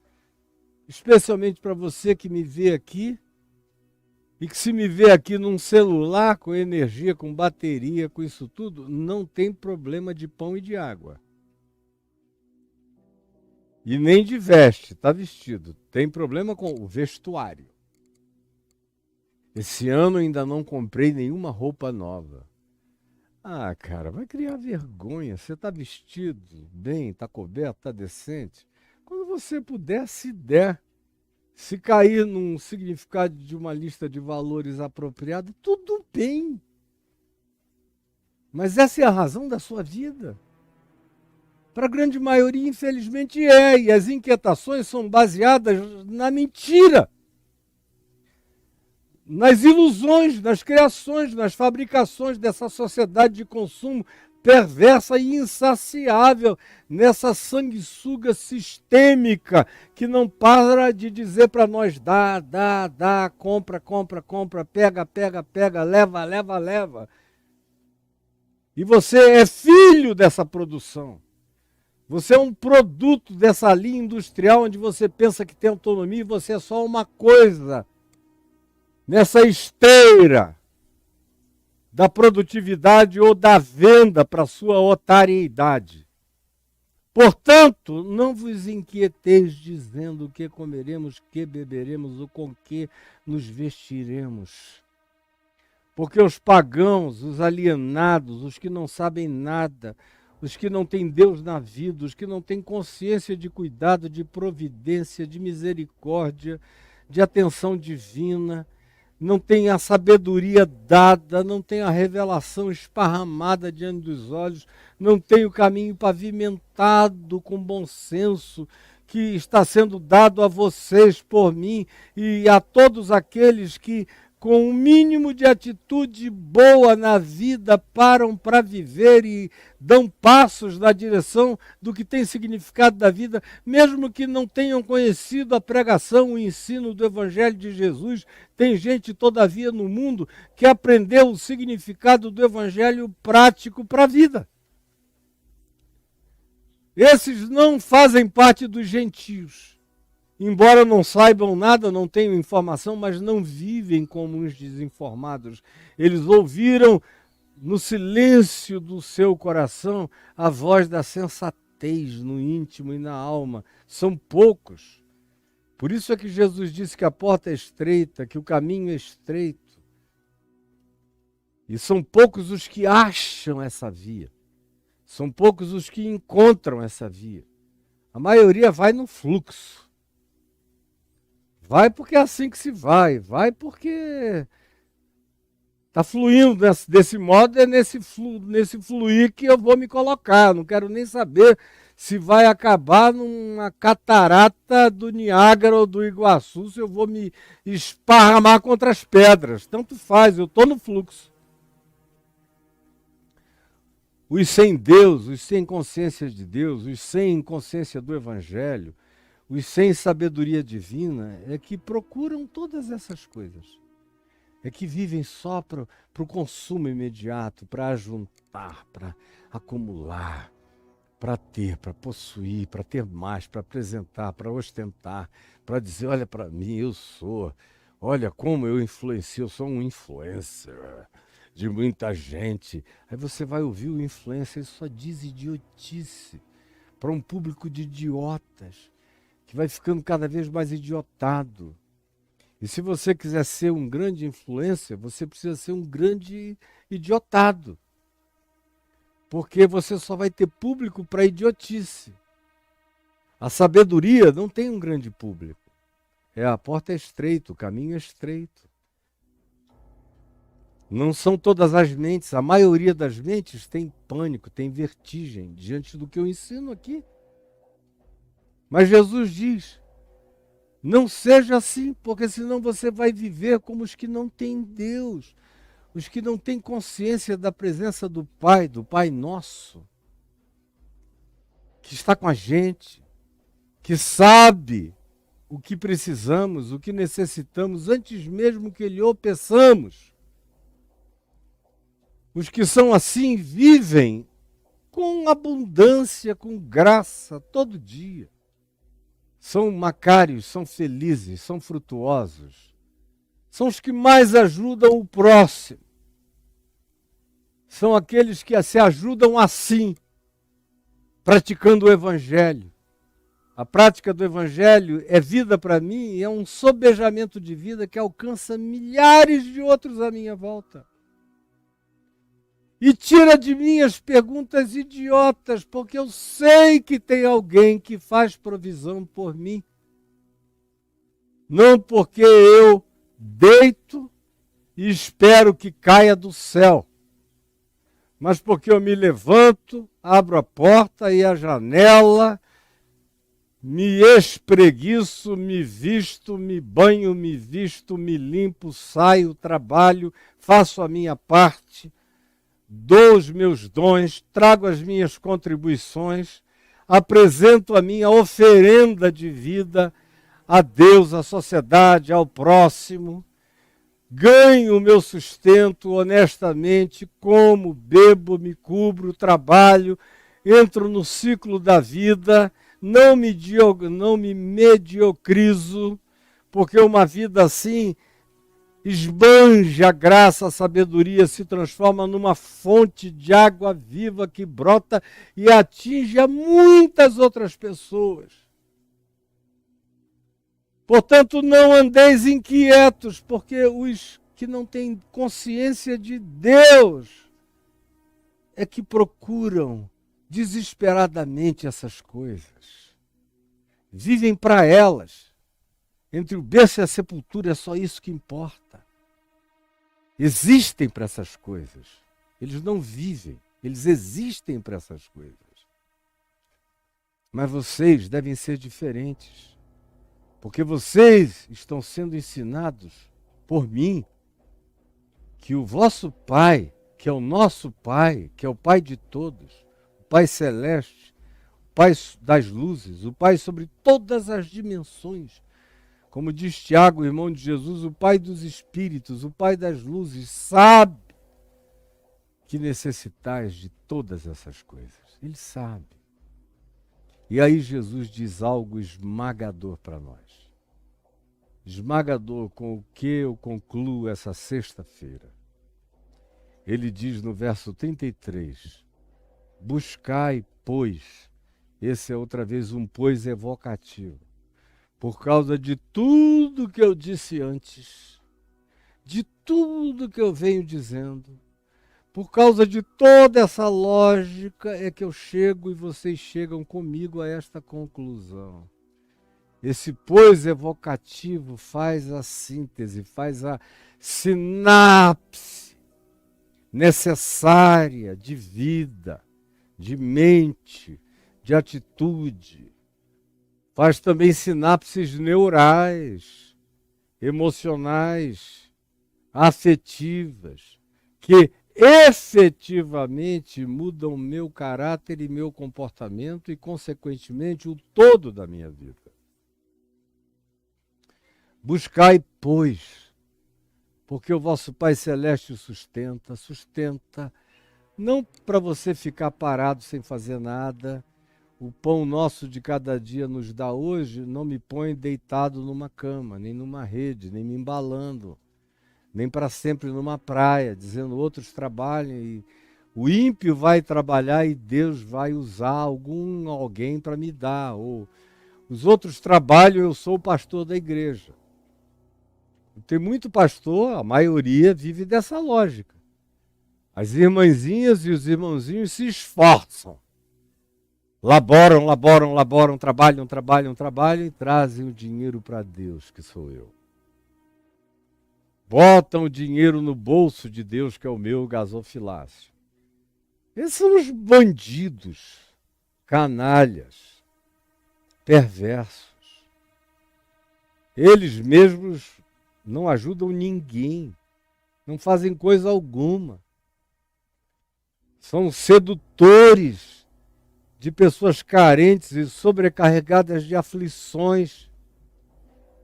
especialmente para você que me vê aqui, e que se me vê aqui num celular com energia, com bateria, com isso tudo, não tem problema de pão e de água. E nem de veste, está vestido. Tem problema com o vestuário. Esse ano ainda não comprei nenhuma roupa nova. Ah, cara, vai criar vergonha. Você está vestido bem, está coberto, está decente. Quando você puder, se der. Se cair num significado de uma lista de valores apropriada, tudo bem. Mas essa é a razão da sua vida. Para a grande maioria, infelizmente, é. E as inquietações são baseadas na mentira, nas ilusões, nas criações, nas fabricações dessa sociedade de consumo perversa e insaciável, nessa sanguessuga sistêmica que não para de dizer para nós: dá, compra, compra, compra, pega, pega, pega, leva, leva, leva. E você é filho dessa produção. Você é um produto dessa linha industrial onde você pensa que tem autonomia e você é só uma coisa nessa esteira da produtividade ou da venda para sua otariedade. Portanto, não vos inquieteis dizendo o que comeremos, que beberemos ou com que nos vestiremos. Porque os pagãos, os alienados, os que não sabem nada, os que não têm Deus na vida, os que não têm consciência de cuidado, de providência, de misericórdia, de atenção divina, não têm a sabedoria dada, não têm a revelação esparramada diante dos olhos, não têm o caminho pavimentado com bom senso, que está sendo dado a vocês por mim e a todos aqueles que, com um mínimo de atitude boa na vida, param para viver e dão passos na direção do que tem significado da vida, mesmo que não tenham conhecido a pregação, o ensino do Evangelho de Jesus. Tem gente, todavia, no mundo que aprendeu o significado do Evangelho prático para a vida. Esses não fazem parte dos gentios. Embora não saibam nada, não tenham informação, mas não vivem como uns desinformados. Eles ouviram no silêncio do seu coração a voz da sensatez no íntimo e na alma. São poucos. Por isso é que Jesus disse que a porta é estreita, que o caminho é estreito. E são poucos os que acham essa via. São poucos os que encontram essa via. A maioria vai no fluxo. Vai porque é assim que se vai porque está fluindo desse modo, é nesse fluir que eu vou me colocar. Não quero nem saber se vai acabar numa catarata do Niágara ou do Iguaçu, se eu vou me esparramar contra as pedras. Tanto faz, eu estou no fluxo. Os sem Deus, os sem consciência de Deus, os sem consciência do Evangelho, os sem sabedoria divina, é que procuram todas essas coisas. É que vivem só para o consumo imediato, para ajuntar, para acumular, para ter, para possuir, para ter mais, para apresentar, para ostentar, para dizer, olha para mim, eu sou, olha como eu influencio, eu sou um influencer de muita gente. Aí você vai ouvir o influencer, ele só diz idiotice para um público de idiotas, que vai ficando cada vez mais idiotado. E se você quiser ser um grande influencer, você precisa ser um grande idiotado. Porque você só vai ter público para idiotice. A sabedoria não tem um grande público. A porta é estreita, o caminho é estreito. Não são todas as mentes, a maioria das mentes tem pânico, tem vertigem diante do que eu ensino aqui. Mas Jesus diz, não seja assim, porque senão você vai viver como os que não têm Deus, os que não têm consciência da presença do Pai Nosso, que está com a gente, que sabe o que precisamos, o que necessitamos, antes mesmo que Ele o peçamos. Os que são assim vivem com abundância, com graça, todo dia. São macários, são felizes, são frutuosos. São os que mais ajudam o próximo. São aqueles que se ajudam assim, praticando o Evangelho. A prática do Evangelho é vida para mim e é um sobejamento de vida que alcança milhares de outros à minha volta. E tira de mim as perguntas idiotas, porque eu sei que tem alguém que faz provisão por mim. Não porque eu deito e espero que caia do céu, mas porque eu me levanto, abro a porta e a janela, me espreguiço, me visto, me banho, me visto, me limpo, saio, trabalho, faço a minha parte, dou os meus dons, trago as minhas contribuições, apresento a minha oferenda de vida a Deus, à sociedade, ao próximo, ganho o meu sustento honestamente, como, bebo, me cubro, trabalho, entro no ciclo da vida, não me mediocrizo, porque uma vida assim esbanja a graça, a sabedoria, se transforma numa fonte de água viva que brota e atinge a muitas outras pessoas. Portanto, não andeis inquietos, porque os que não têm consciência de Deus é que procuram desesperadamente essas coisas. Vivem para elas. Entre o berço e a sepultura é só isso que importa. Existem para essas coisas. Eles não vivem, eles existem para essas coisas. Mas vocês devem ser diferentes. Porque vocês estão sendo ensinados por mim que o vosso Pai, que é o nosso Pai, que é o Pai de todos, o Pai Celeste, o Pai das luzes, o Pai sobre todas as dimensões, como diz Tiago, irmão de Jesus, o Pai dos Espíritos, o Pai das luzes, sabe que necessitais de todas essas coisas. Ele sabe. E aí Jesus diz algo esmagador para nós. Esmagador com o que eu concluo essa sexta-feira. Ele diz no verso 33, buscai, pois, esse é outra vez um pois evocativo, por causa de tudo que eu disse antes, de tudo que eu venho dizendo, por causa de toda essa lógica é que eu chego e vocês chegam comigo a esta conclusão. Esse pois evocativo faz a síntese, faz a sinapse necessária de vida, de mente, de atitude, faz também sinapses neurais, emocionais, afetivas, que efetivamente mudam meu caráter e meu comportamento e, consequentemente, o todo da minha vida. Buscai, pois, porque o vosso Pai Celeste o sustenta, não para você ficar parado sem fazer nada. O pão nosso de cada dia nos dá hoje, não me põe deitado numa cama, nem numa rede, nem me embalando, nem para sempre numa praia, dizendo outros trabalhem. E o ímpio vai trabalhar e Deus vai usar alguém para me dar. Ou os outros trabalham, eu sou o pastor da igreja. Tem muito pastor, a maioria vive dessa lógica. As irmãzinhas e os irmãozinhos se esforçam. Laboram, trabalham e trazem o dinheiro para Deus, que sou eu. Botam o dinheiro no bolso de Deus, que é o meu gasofilácio. Esses são os bandidos, canalhas, perversos. Eles mesmos não ajudam ninguém, não fazem coisa alguma. São sedutores de pessoas carentes e sobrecarregadas de aflições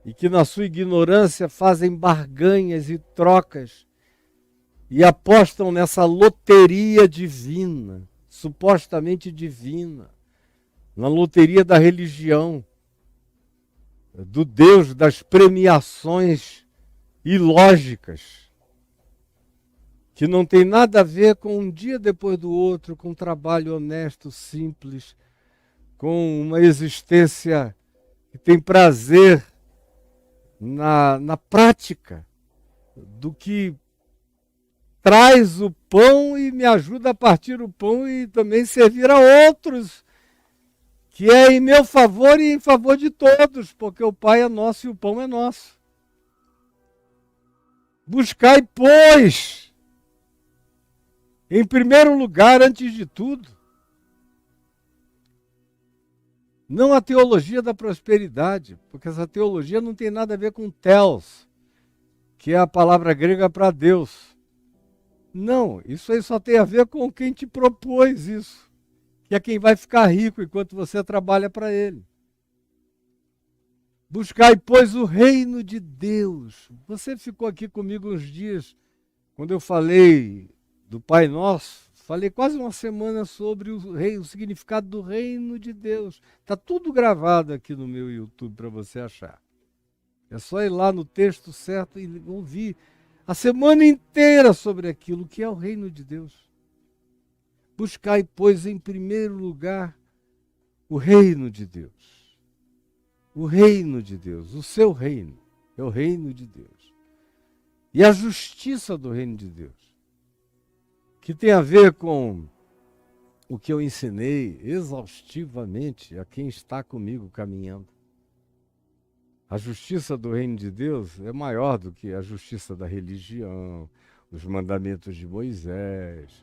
e que na sua ignorância fazem barganhas e trocas e apostam nessa loteria divina, supostamente divina, na loteria da religião, do Deus das premiações ilógicas, que não tem nada a ver com um dia depois do outro, com um trabalho honesto, simples, com uma existência que tem prazer na prática do que traz o pão e me ajuda a partir o pão e também servir a outros, que é em meu favor e em favor de todos, porque o Pai é nosso e o pão é nosso. Buscai, pois, em primeiro lugar, antes de tudo, não a teologia da prosperidade, porque essa teologia não tem nada a ver com telos, que é a palavra grega para Deus. Não, isso aí só tem a ver com quem te propôs isso, que é quem vai ficar rico enquanto você trabalha para ele. Buscai, pois, o reino de Deus. Você ficou aqui comigo uns dias, quando eu falei do Pai Nosso, falei quase uma semana sobre o significado do reino de Deus. Está tudo gravado aqui no meu YouTube para você achar. É só ir lá no texto certo e ouvir a semana inteira sobre aquilo que é o reino de Deus. Buscai, pois, em primeiro lugar, o reino de Deus. O reino de Deus, o seu reino, é o reino de Deus. E a justiça do reino de Deus, que tem a ver com o que eu ensinei exaustivamente a quem está comigo caminhando. A justiça do reino de Deus é maior do que a justiça da religião, os mandamentos de Moisés,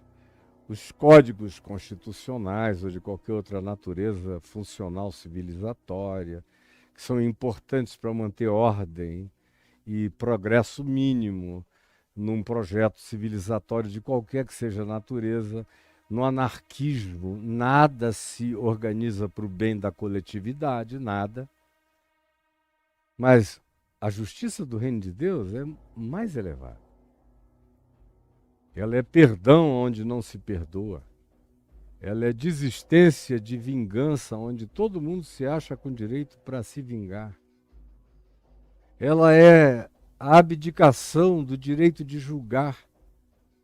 os códigos constitucionais ou de qualquer outra natureza funcional civilizatória, que são importantes para manter ordem e progresso mínimo num projeto civilizatório de qualquer que seja a natureza. No anarquismo, nada se organiza para o bem da coletividade, nada. Mas a justiça do reino de Deus é mais elevada. Ela é perdão onde não se perdoa. Ela é desistência de vingança, onde todo mundo se acha com direito para se vingar. Ela é a abdicação do direito de julgar,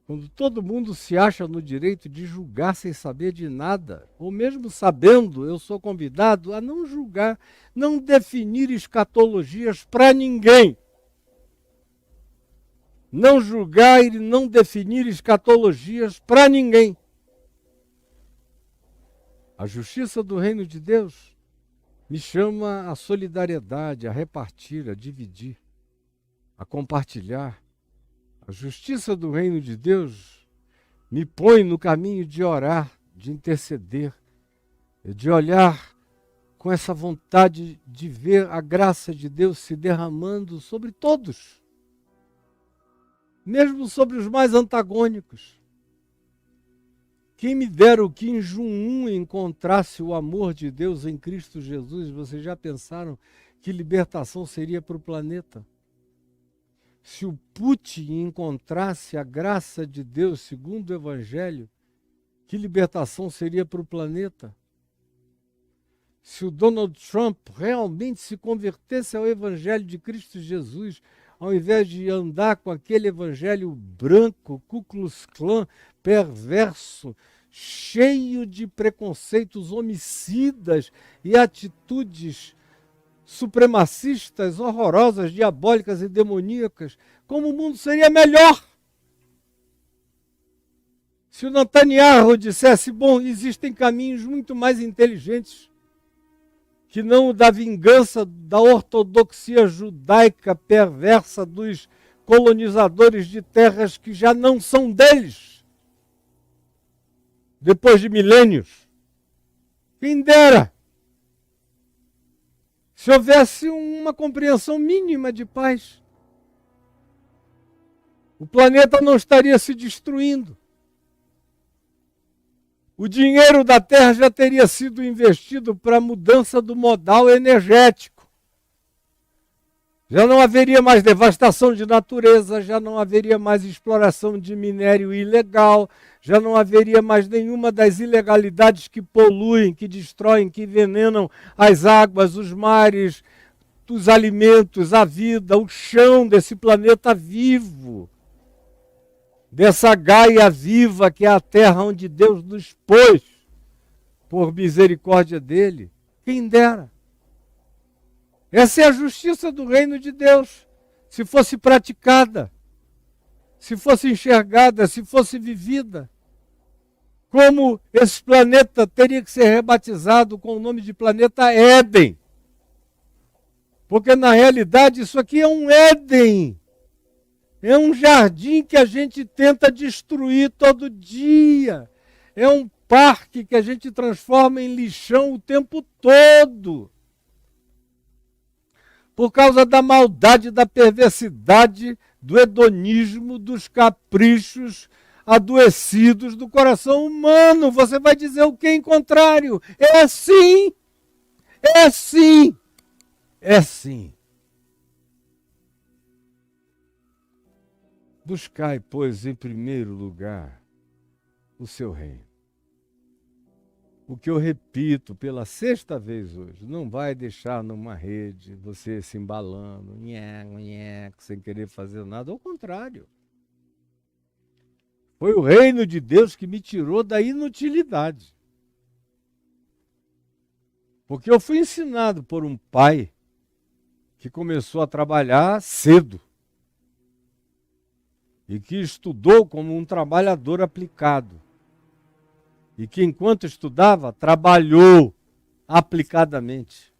quando todo mundo se acha no direito de julgar sem saber de nada, ou mesmo sabendo, eu sou convidado a não julgar, não definir escatologias para ninguém. Não julgar e não definir escatologias para ninguém. A justiça do reino de Deus me chama a solidariedade, a repartir, a dividir, a compartilhar. A justiça do reino de Deus me põe no caminho de orar, de interceder, de olhar com essa vontade de ver a graça de Deus se derramando sobre todos, mesmo sobre os mais antagônicos. Quem me dera o Kim Jong-un encontrasse o amor de Deus em Cristo Jesus. Vocês já pensaram que libertação seria para o planeta? Se o Putin encontrasse a graça de Deus segundo o Evangelho, que libertação seria para o planeta? Se o Donald Trump realmente se convertesse ao Evangelho de Cristo Jesus, ao invés de andar com aquele evangelho branco, Ku Klux Klan, perverso, cheio de preconceitos homicidas e atitudes supremacistas, horrorosas, diabólicas e demoníacas, como o mundo seria melhor? Se o Netanyahu dissesse, bom, existem caminhos muito mais inteligentes que não o da vingança da ortodoxia judaica perversa dos colonizadores de terras que já não são deles, depois de milênios. Quem dera! Se houvesse uma compreensão mínima de paz, o planeta não estaria se destruindo. O dinheiro da Terra já teria sido investido para a mudança do modal energético. Já não haveria mais devastação de natureza, já não haveria mais exploração de minério ilegal, já não haveria mais nenhuma das ilegalidades que poluem, que destroem, que envenenam as águas, os mares, os alimentos, a vida, o chão desse planeta vivo. Dessa Gaia viva que é a terra onde Deus nos pôs, por misericórdia dele. Quem dera. Essa é a justiça do reino de Deus. Se fosse praticada, se fosse enxergada, se fosse vivida. Como esse planeta teria que ser rebatizado com o nome de planeta Éden. Porque na realidade isso aqui é um Éden. É um jardim que a gente tenta destruir todo dia. É um parque que a gente transforma em lixão o tempo todo. Por causa da maldade, da perversidade, do hedonismo, dos caprichos adoecidos do coração humano. Você vai dizer o que em contrário? É sim! É sim! É sim! Buscai, pois, em primeiro lugar o seu reino. O que eu repito pela sexta vez hoje, não vai deixar numa rede você se embalando, sem querer fazer nada, ao contrário. Foi o reino de Deus que me tirou da inutilidade. Porque eu fui ensinado por um pai que começou a trabalhar cedo. E que estudou como um trabalhador aplicado. E que, enquanto estudava, trabalhou aplicadamente.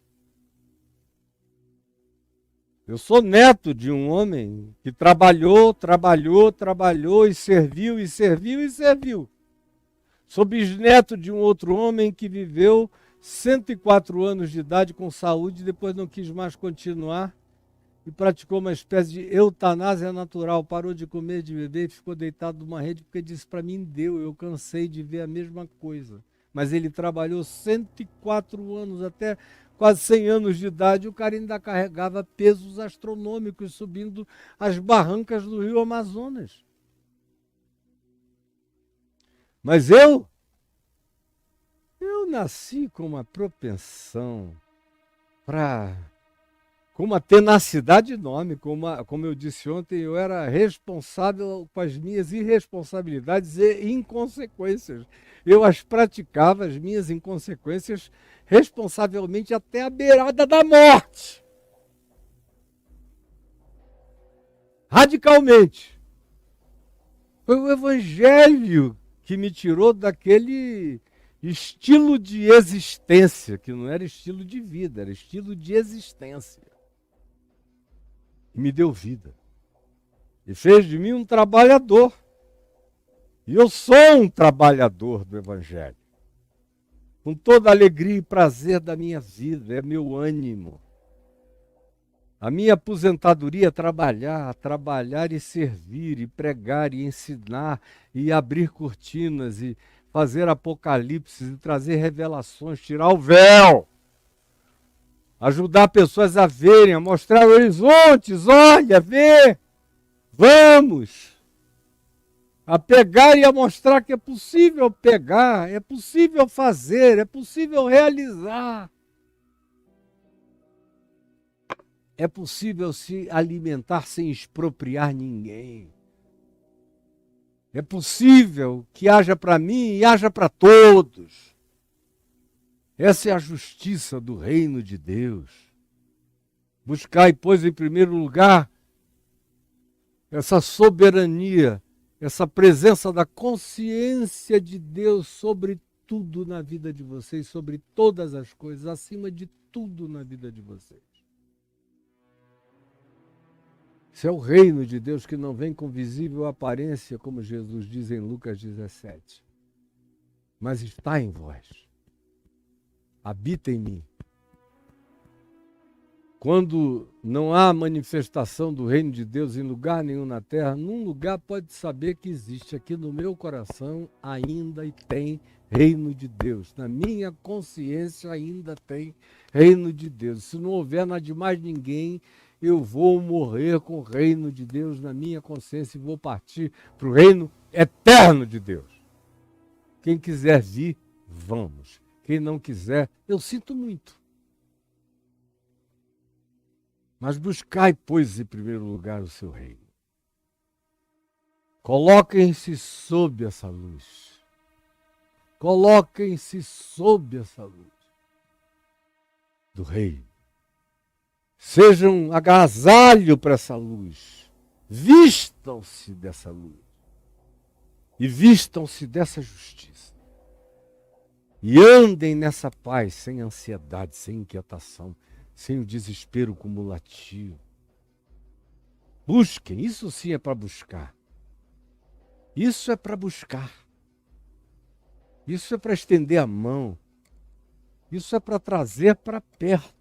Eu sou neto de um homem que trabalhou e serviu. Sou bisneto de um outro homem que viveu 104 anos de idade com saúde e depois não quis mais continuar. E praticou uma espécie de eutanásia natural, parou de comer, de beber e ficou deitado numa rede porque disse para mim, eu cansei de ver a mesma coisa. Mas ele trabalhou 104 anos, até quase 100 anos de idade, o cara ainda carregava pesos astronômicos subindo as barrancas do rio Amazonas. Mas eu nasci com uma propensão com uma tenacidade enorme, como eu disse ontem, eu era responsável com as minhas irresponsabilidades e inconsequências. Eu as praticava, as minhas inconsequências, responsavelmente até a beirada da morte. Radicalmente. Foi o Evangelho que me tirou daquele estilo de existência, que não era estilo de vida, era estilo de existência. E me deu vida. E fez de mim um trabalhador. E eu sou um trabalhador do Evangelho. com toda a alegria e prazer da minha vida, é meu ânimo. A minha aposentadoria é trabalhar, trabalhar e servir, e pregar, e ensinar, e abrir cortinas, e fazer apocalipse, e trazer revelações, tirar o véu, ajudar pessoas a verem, a mostrar horizontes, olha, vê, vamos, a pegar e a mostrar que é possível pegar, é possível fazer, é possível realizar. É possível se alimentar sem expropriar ninguém. É possível que haja para mim e haja para todos. Essa é a justiça do reino de Deus. Buscai, pois, em primeiro lugar, essa soberania, essa presença da consciência de Deus sobre tudo na vida de vocês, sobre todas as coisas, acima de tudo na vida de vocês. Esse é o reino de Deus que não vem com visível aparência, como Jesus diz em Lucas 17. Mas está em vós. Habita em mim. Quando não há manifestação do reino de Deus em lugar nenhum na terra, num lugar pode saber que existe. Aqui no meu coração ainda tem reino de Deus. Na minha consciência ainda tem reino de Deus. Se não houver nada de mais ninguém, eu vou morrer com o reino de Deus na minha consciência e vou partir para o reino eterno de Deus. Quem quiser vir, vamos. Quem não quiser, eu sinto muito. Mas buscai, pois, em primeiro lugar o seu reino. Coloquem-se sob essa luz. Coloquem-se sob essa luz do reino. Sejam agasalho para essa luz. Vistam-se dessa luz. E vistam-se dessa justiça. E andem nessa paz, sem ansiedade, sem inquietação, sem o desespero cumulativo. Busquem, isso sim é para buscar. Isso é para buscar. Isso é para estender a mão. Isso é para trazer para perto.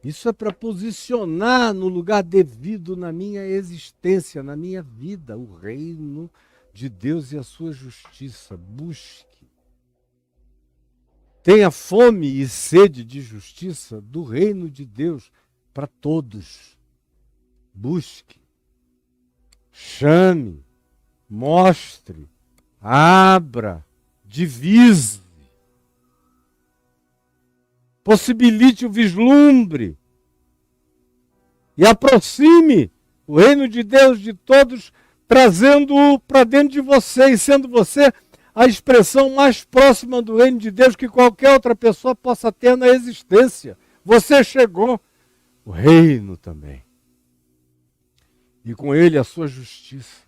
Isso é para posicionar no lugar devido na minha existência, na minha vida, o reino de Deus e a sua justiça. Busque. Tenha fome e sede de justiça do reino de Deus para todos. Busque. Chame. Mostre. Abra. Divise. Possibilite o vislumbre e aproxime o reino de Deus de todos, trazendo-o para dentro de você e sendo você a expressão mais próxima do reino de Deus que qualquer outra pessoa possa ter na existência. Você chegou, o reino também. E com ele a sua justiça.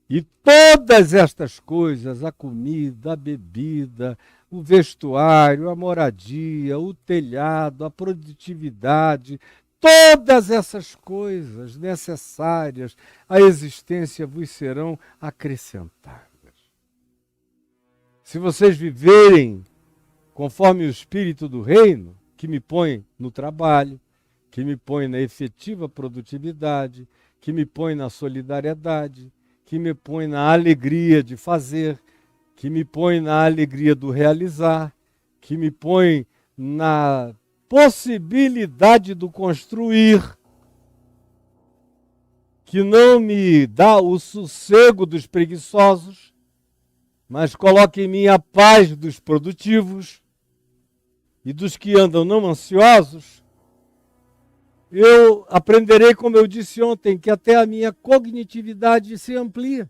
E todas estas coisas, a comida, a bebida, o vestuário, a moradia, o telhado, a produtividade, todas essas coisas necessárias à existência vos serão acrescentadas. Se vocês viverem conforme o espírito do reino, que me põe no trabalho, que me põe na efetiva produtividade, que me põe na solidariedade, que me põe na alegria de fazer, que me põe na alegria do realizar, que me põe na possibilidade do construir, que não me dá o sossego dos preguiçosos, mas coloca em mim a paz dos produtivos e dos que andam não ansiosos, eu aprenderei, como eu disse ontem, que até a minha cognitividade se amplia.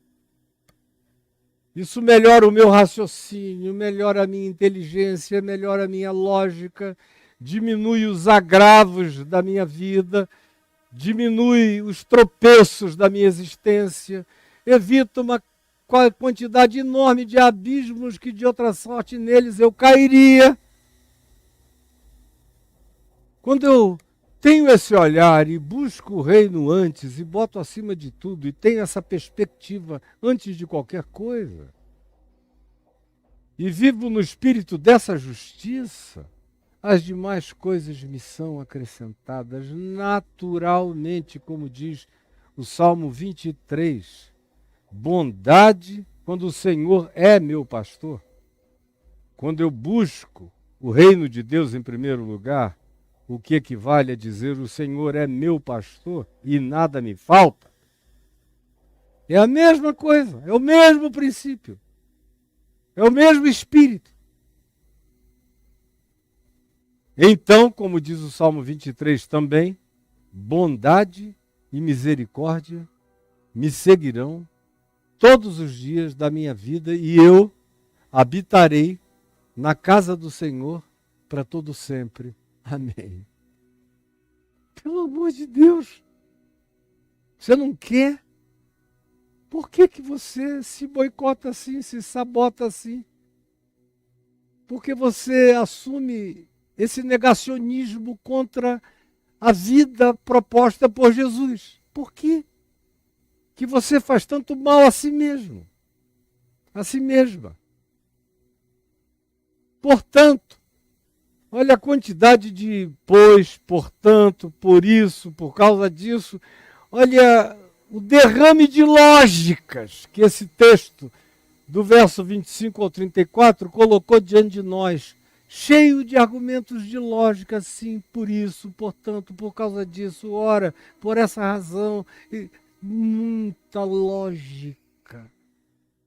Isso melhora o meu raciocínio, melhora a minha inteligência, melhora a minha lógica, diminui os agravos da minha vida, diminui os tropeços da minha existência, evita uma quantidade enorme de abismos que de outra sorte neles eu cairia. Quando eu tenho esse olhar e busco o reino antes e boto acima de tudo e tenho essa perspectiva antes de qualquer coisa, e vivo no espírito dessa justiça, as demais coisas me são acrescentadas naturalmente, como diz o Salmo 23. Bondade, quando o Senhor é meu pastor, quando eu busco o reino de Deus em primeiro lugar, o que equivale a dizer o Senhor é meu pastor e nada me falta. É a mesma coisa, é o mesmo princípio, é o mesmo espírito. Então, como diz o Salmo 23 também, bondade e misericórdia me seguirão todos os dias da minha vida e eu habitarei na casa do Senhor para todo sempre. Amém. Pelo amor de Deus, você não quer? Por que você se boicota assim, se sabota assim? Porque você assume esse negacionismo contra a vida proposta por Jesus. Por quê? Que você faz tanto mal a si mesmo, a si mesma. Portanto, olha a quantidade de pois, portanto, por isso, por causa disso. Olha o derrame de lógicas que esse texto, do verso 25 ao 34, colocou diante de nós. Cheio de argumentos de lógica, sim, por isso, portanto, por causa disso, ora, por essa razão. Muita lógica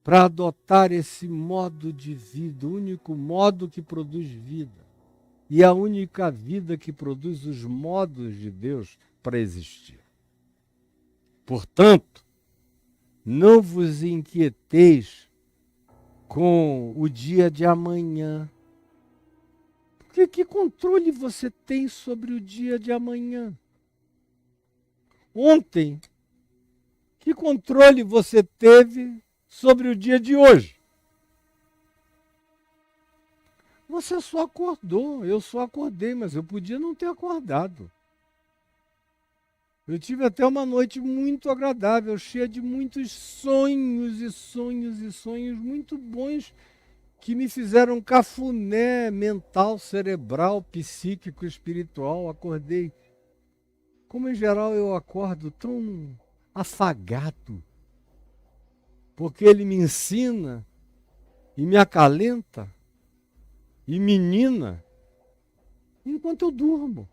para adotar esse modo de vida, o único modo que produz vida. E a única vida que produz os modos de Deus para existir. Portanto, não vos inquieteis com o dia de amanhã. Porque que controle você tem sobre o dia de amanhã? Ontem, que controle você teve sobre o dia de hoje? Você só acordou, eu só acordei, mas eu podia não ter acordado. Eu tive até uma noite muito agradável, cheia de muitos sonhos e sonhos e sonhos muito bons que me fizeram cafuné mental, cerebral, psíquico, espiritual. Acordei. Como em geral eu acordo tão afagado, porque ele me ensina e me acalenta e menina enquanto eu durmo.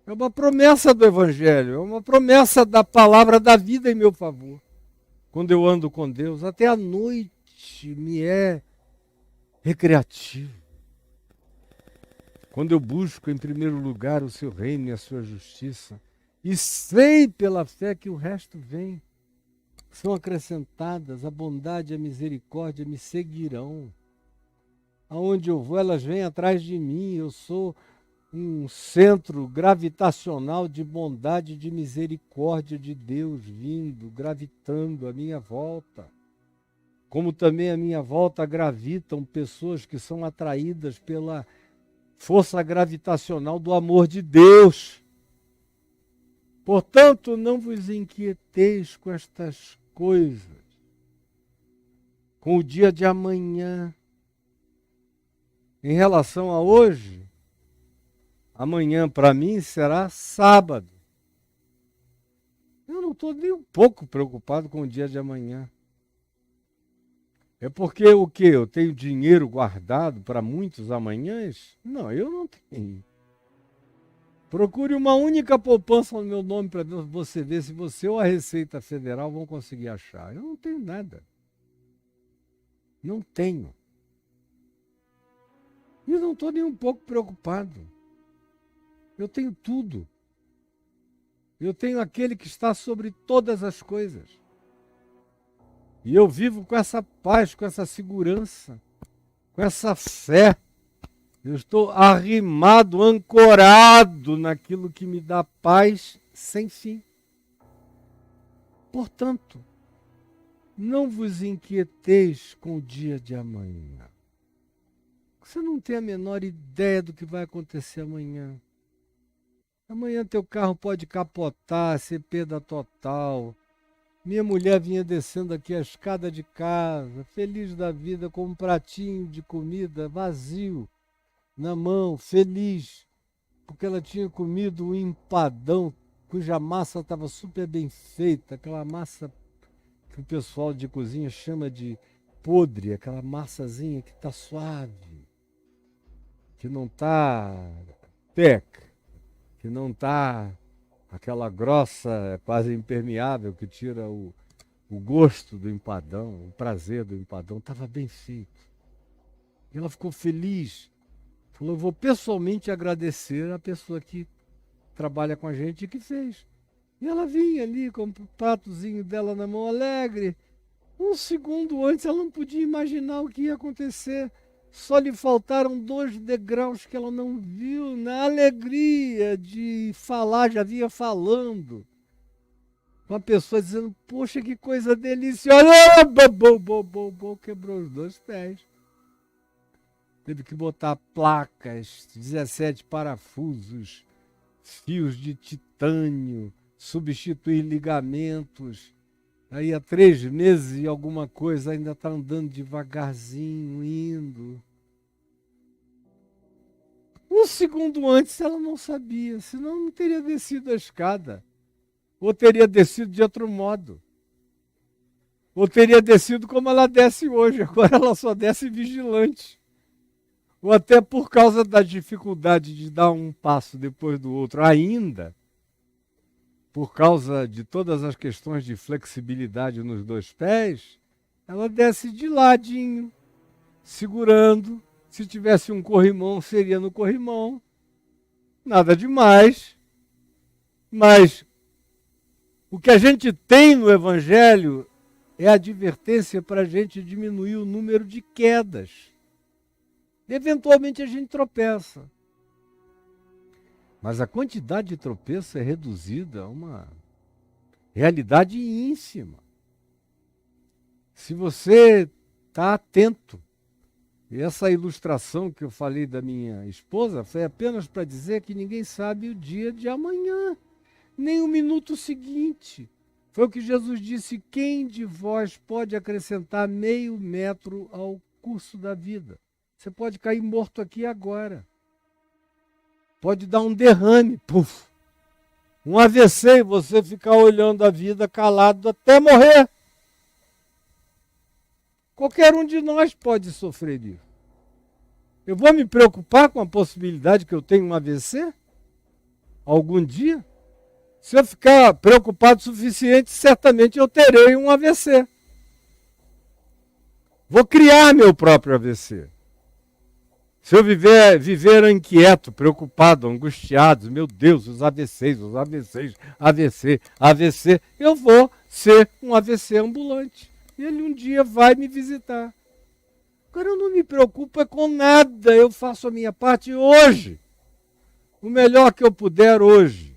É uma promessa do Evangelho, é uma promessa da palavra da vida em meu favor. Quando eu ando com Deus, até a noite me é recreativo. Quando eu busco em primeiro lugar o seu reino e a sua justiça, e sei pela fé que o resto vem, são acrescentadas, a bondade e a misericórdia me seguirão. Aonde eu vou, elas vêm atrás de mim. Eu sou um centro gravitacional de bondade e de misericórdia de Deus vindo, gravitando à minha volta. Como também à minha volta gravitam pessoas que são atraídas pela força gravitacional do amor de Deus. Portanto, não vos inquieteis com estas coisas, com o dia de amanhã. Em relação a hoje, amanhã para mim será sábado. Eu não estou nem um pouco preocupado com o dia de amanhã. É porque o quê? Eu tenho dinheiro guardado para muitos amanhãs? Não, eu não tenho. Procure uma única poupança no meu nome para você ver se você ou a Receita Federal vão conseguir achar. Eu não tenho nada. Não tenho. E não estou nem um pouco preocupado. Eu tenho tudo. Eu tenho aquele que está sobre todas as coisas. E eu vivo com essa paz, com essa segurança, com essa fé. Eu estou arrimado, ancorado naquilo que me dá paz sem fim. Portanto, não vos inquieteis com o dia de amanhã. Você não tem a menor ideia do que vai acontecer amanhã. Amanhã teu carro pode capotar, ser perda total. Minha mulher vinha descendo aqui a escada de casa, feliz da vida, com um pratinho de comida vazio na mão, feliz, porque ela tinha comido um empadão cuja massa estava super bem feita, aquela massa que o pessoal de cozinha chama de podre, aquela massazinha que está suave, que não está tec, que não está aquela grossa, quase impermeável, que tira o gosto do empadão, o prazer do empadão, estava bem feito. E ela ficou feliz. Falou, eu vou pessoalmente agradecer a pessoa que trabalha com a gente e que fez. E ela vinha ali com o pratozinho dela na mão, alegre. Um segundo antes ela não podia imaginar o que ia acontecer. Só lhe faltaram 2 degraus que ela não viu. Na alegria de falar, já vinha falando. Uma pessoa dizendo, poxa, que coisa deliciosa. Quebrou os 2 pés. Teve que botar placas, 17 parafusos, fios de titânio, substituir ligamentos. Aí há 3 meses e alguma coisa ainda está andando devagarzinho, indo. Um segundo antes ela não sabia, senão não teria descido a escada. Ou teria descido de outro modo. Ou teria descido como ela desce hoje, agora ela só desce vigilante. Ou até por causa da dificuldade de dar um passo depois do outro, ainda, por causa de todas as questões de flexibilidade nos 2 pés, ela desce de ladinho, segurando. Se tivesse um corrimão, seria no corrimão. Nada demais. Mas o que a gente tem no Evangelho é a advertência para a gente diminuir o número de quedas. Eventualmente a gente tropeça. Mas a quantidade de tropeço é reduzida a uma realidade ínfima. Se você está atento, e essa ilustração que eu falei da minha esposa foi apenas para dizer que ninguém sabe o dia de amanhã, nem o minuto seguinte. Foi o que Jesus disse, quem de vós pode acrescentar meio metro ao curso da vida? Você pode cair morto aqui agora. Pode dar um derrame, puf. Um AVC e você ficar olhando a vida calado até morrer. Qualquer um de nós pode sofrer isso. Eu vou me preocupar com a possibilidade que eu tenha um AVC? Algum dia? Se eu ficar preocupado o suficiente, certamente eu terei um AVC. Vou criar meu próprio AVC. Se eu viver inquieto, preocupado, angustiado, meu Deus, os AVCs, AVC, eu vou ser um AVC ambulante. Ele um dia vai me visitar. Agora eu não me preocupo com nada, eu faço a minha parte hoje. O melhor que eu puder hoje.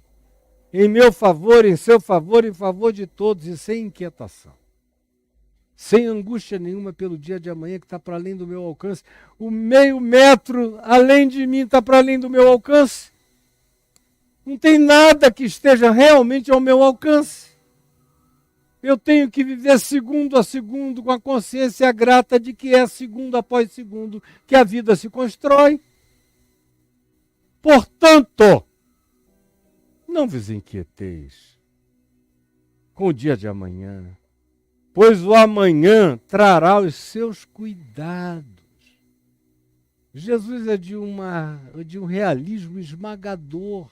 Em meu favor, em seu favor, em favor de todos e sem inquietação. Sem angústia nenhuma pelo dia de amanhã que está para além do meu alcance. O meio metro além de mim está para além do meu alcance. Não tem nada que esteja realmente ao meu alcance. Eu tenho que viver segundo a segundo com a consciência grata de que é segundo após segundo que a vida se constrói. Portanto, não vos inquieteis com o dia de amanhã, pois o amanhã trará os seus cuidados. Jesus é de um realismo esmagador.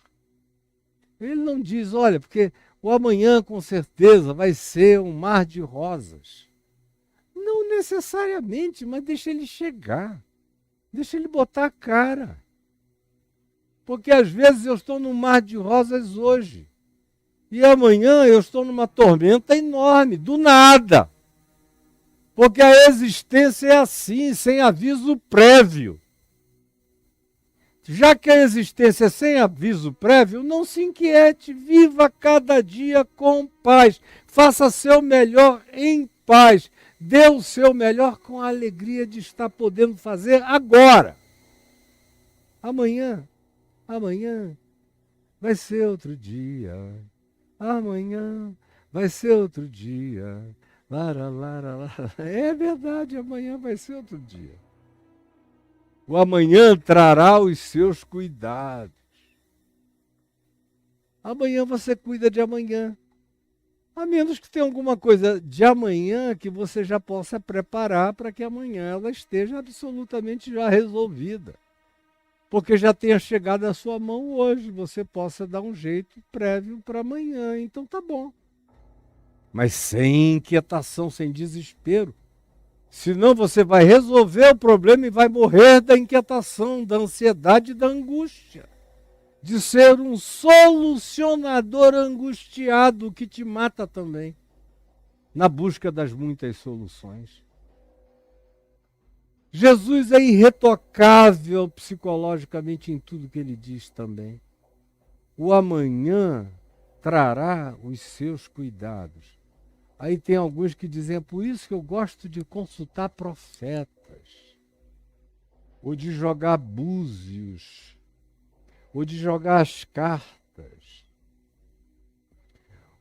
Ele não diz, olha, porque o amanhã com certeza vai ser um mar de rosas. Não necessariamente, mas deixa ele chegar. Deixa ele botar a cara. Porque às vezes eu estou num mar de rosas hoje. E amanhã eu estou numa tormenta enorme, do nada. Porque a existência é assim, sem aviso prévio. Já que a existência é sem aviso prévio, não se inquiete, viva cada dia com paz. Faça seu melhor em paz. Dê o seu melhor com a alegria de estar podendo fazer agora. Amanhã vai ser outro dia. Amanhã vai ser outro dia. Lara, lara, lara. É verdade, amanhã vai ser outro dia. O amanhã trará os seus cuidados. Amanhã você cuida de amanhã. A menos que tenha alguma coisa de amanhã que você já possa preparar para que amanhã ela esteja absolutamente já resolvida. Porque já tenha chegado à sua mão hoje, você possa dar um jeito prévio para amanhã. Então tá bom. Mas sem inquietação, sem desespero. Senão você vai resolver o problema e vai morrer da inquietação, da ansiedade e da angústia. De ser um solucionador angustiado que te mata também, na busca das muitas soluções. Jesus é irretocável psicologicamente em tudo que ele diz também. O amanhã trará os seus cuidados. Aí tem alguns que dizem, é por isso que eu gosto de consultar profetas, ou de jogar búzios, ou de jogar as cartas,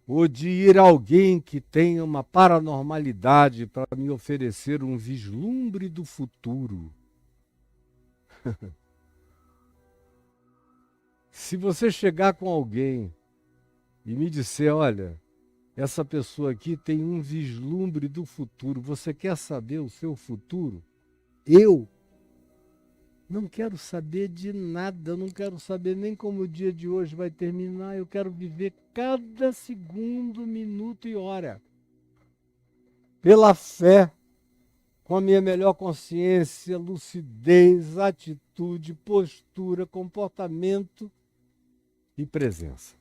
ou de ir a alguém que tenha uma paranormalidade para me oferecer um vislumbre do futuro. Se você chegar com alguém e me disser, olha, essa pessoa aqui tem um vislumbre do futuro, você quer saber o seu futuro? Eu não quero saber de nada, eu não quero saber nem como o dia de hoje vai terminar, eu quero viver cada segundo, minuto e hora. Pela fé, com a minha melhor consciência, lucidez, atitude, postura, comportamento e presença.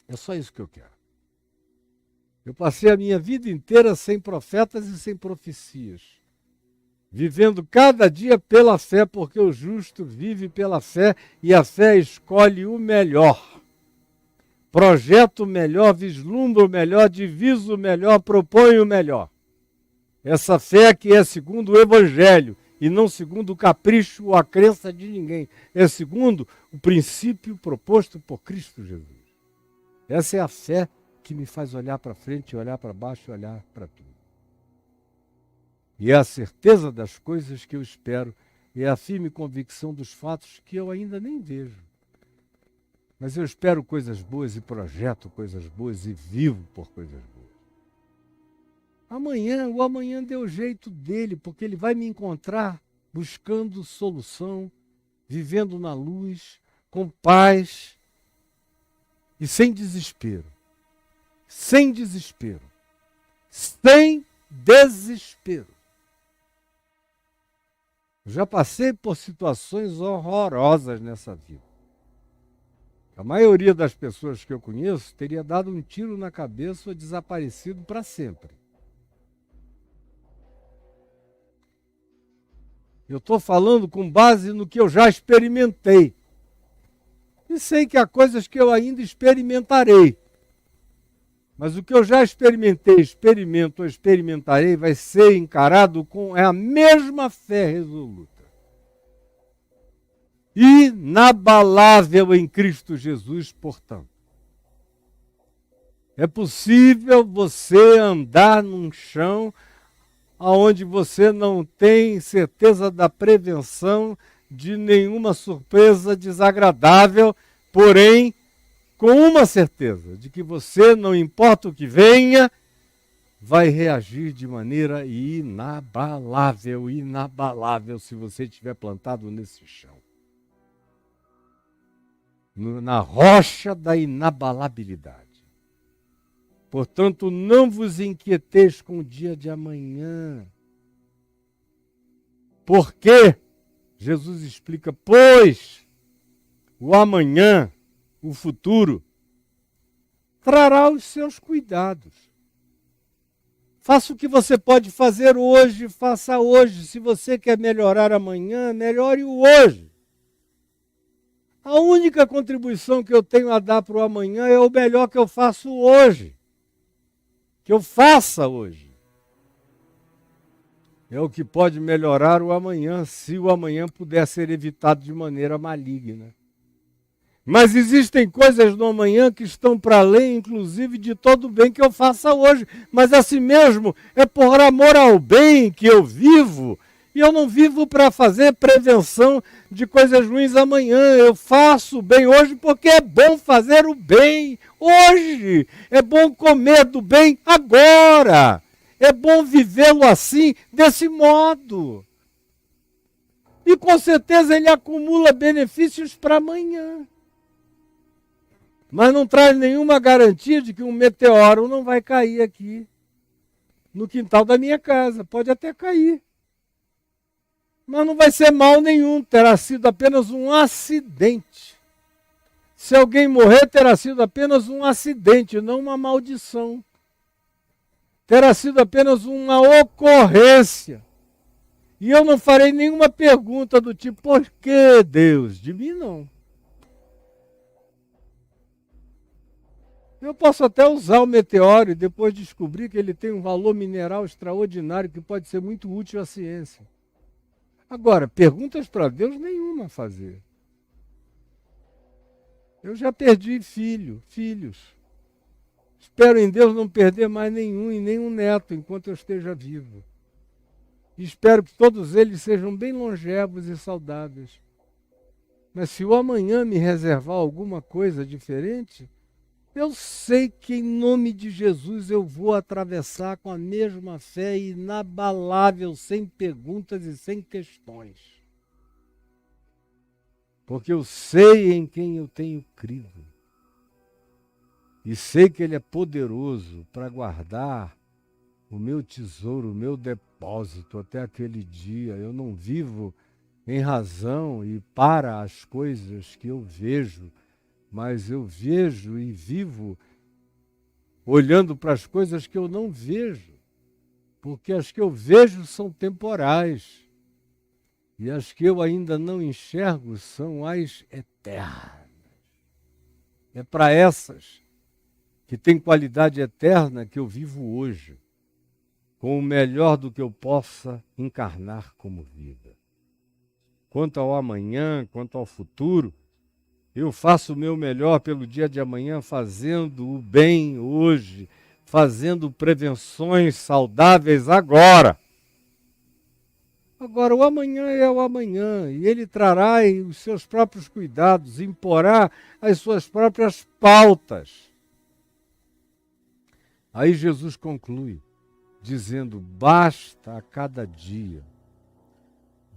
É só isso que eu quero. Eu passei a minha vida inteira sem profetas e sem profecias, vivendo cada dia pela fé, porque o justo vive pela fé e a fé escolhe o melhor. Projeta o melhor, vislumbra o melhor, divisa o melhor, propõe o melhor. Essa fé que é segundo o Evangelho e não segundo o capricho ou a crença de ninguém. É segundo o princípio proposto por Cristo Jesus. Essa é a fé que me faz olhar para frente, olhar para baixo, olhar para tudo. E é a certeza das coisas que eu espero, e é a firme convicção dos fatos que eu ainda nem vejo. Mas eu espero coisas boas e projeto coisas boas e vivo por coisas boas. O amanhã deu jeito dele, porque ele vai me encontrar buscando solução, vivendo na luz, com paz e sem desespero. Sem desespero. Sem desespero. Já passei por situações horrorosas nessa vida. A maioria das pessoas que eu conheço teria dado um tiro na cabeça ou desaparecido para sempre. Eu estou falando com base no que eu já experimentei. E sei que há coisas que eu ainda experimentarei. Mas o que eu já experimentei, experimento ou experimentarei vai ser encarado com a mesma fé resoluta. Inabalável em Cristo Jesus, portanto. É possível você andar num chão onde você não tem certeza da prevenção de nenhuma surpresa desagradável, porém, com uma certeza de que você, não importa o que venha, vai reagir de maneira inabalável, inabalável, se você estiver plantado nesse chão. Na rocha da inabalabilidade. Portanto, não vos inquieteis com o dia de amanhã. Por quê? Jesus explica, pois o amanhã, o futuro, trará os seus cuidados. Faça o que você pode fazer hoje, faça hoje. Se você quer melhorar amanhã, melhore o hoje. A única contribuição que eu tenho a dar para o amanhã é o melhor que eu faço hoje. Que eu faça hoje. É o que pode melhorar o amanhã, se o amanhã puder ser evitado de maneira maligna. Mas existem coisas no amanhã que estão para além, inclusive, de todo o bem que eu faça hoje. Mas assim mesmo, é por amor ao bem que eu vivo. E eu não vivo para fazer prevenção de coisas ruins amanhã. Eu faço o bem hoje porque é bom fazer o bem hoje. É bom comer do bem agora. É bom vivê-lo assim, desse modo. E com certeza ele acumula benefícios para amanhã. Mas não traz nenhuma garantia de que um meteoro não vai cair aqui no quintal da minha casa. Pode até cair. Mas não vai ser mal nenhum, terá sido apenas um acidente. Se alguém morrer, terá sido apenas um acidente, não uma maldição. Terá sido apenas uma ocorrência. E eu não farei nenhuma pergunta do tipo, por que Deus? De mim não. Eu posso até usar o meteoro e depois descobrir que ele tem um valor mineral extraordinário que pode ser muito útil à ciência. Agora, perguntas para Deus nenhuma a fazer. Eu já perdi filhos. Espero em Deus não perder mais nenhum e nenhum neto enquanto eu esteja vivo. E espero que todos eles sejam bem longevos e saudáveis. Mas se o amanhã me reservar alguma coisa diferente, eu sei que em nome de Jesus eu vou atravessar com a mesma fé inabalável, sem perguntas e sem questões. Porque eu sei em quem eu tenho crido. E sei que Ele é poderoso para guardar o meu tesouro, o meu depósito até aquele dia. Eu não vivo em razão e para as coisas que eu vejo, mas eu vejo e vivo olhando para as coisas que eu não vejo, porque as que eu vejo são temporais e as que eu ainda não enxergo são as eternas. É para essas que têm qualidade eterna que eu vivo hoje, com o melhor do que eu possa encarnar como vida. Quanto ao amanhã, quanto ao futuro, eu faço o meu melhor pelo dia de amanhã, fazendo o bem hoje, fazendo prevenções saudáveis agora. Agora, o amanhã é o amanhã, e ele trará os seus próprios cuidados, imporá as suas próprias pautas. Aí Jesus conclui, dizendo, basta a cada dia,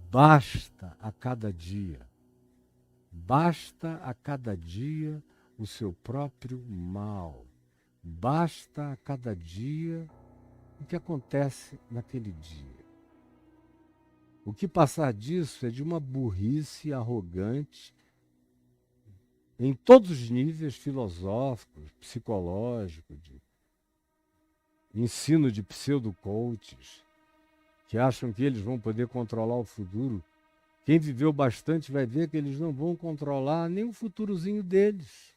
basta a cada dia. Basta a cada dia o seu próprio mal. Basta a cada dia o que acontece naquele dia. O que passar disso é de uma burrice arrogante em todos os níveis filosóficos, psicológicos, de ensino de pseudo-coaches, que acham que eles vão poder controlar o futuro. Quem viveu bastante vai ver que eles não vão controlar nem o futurozinho deles,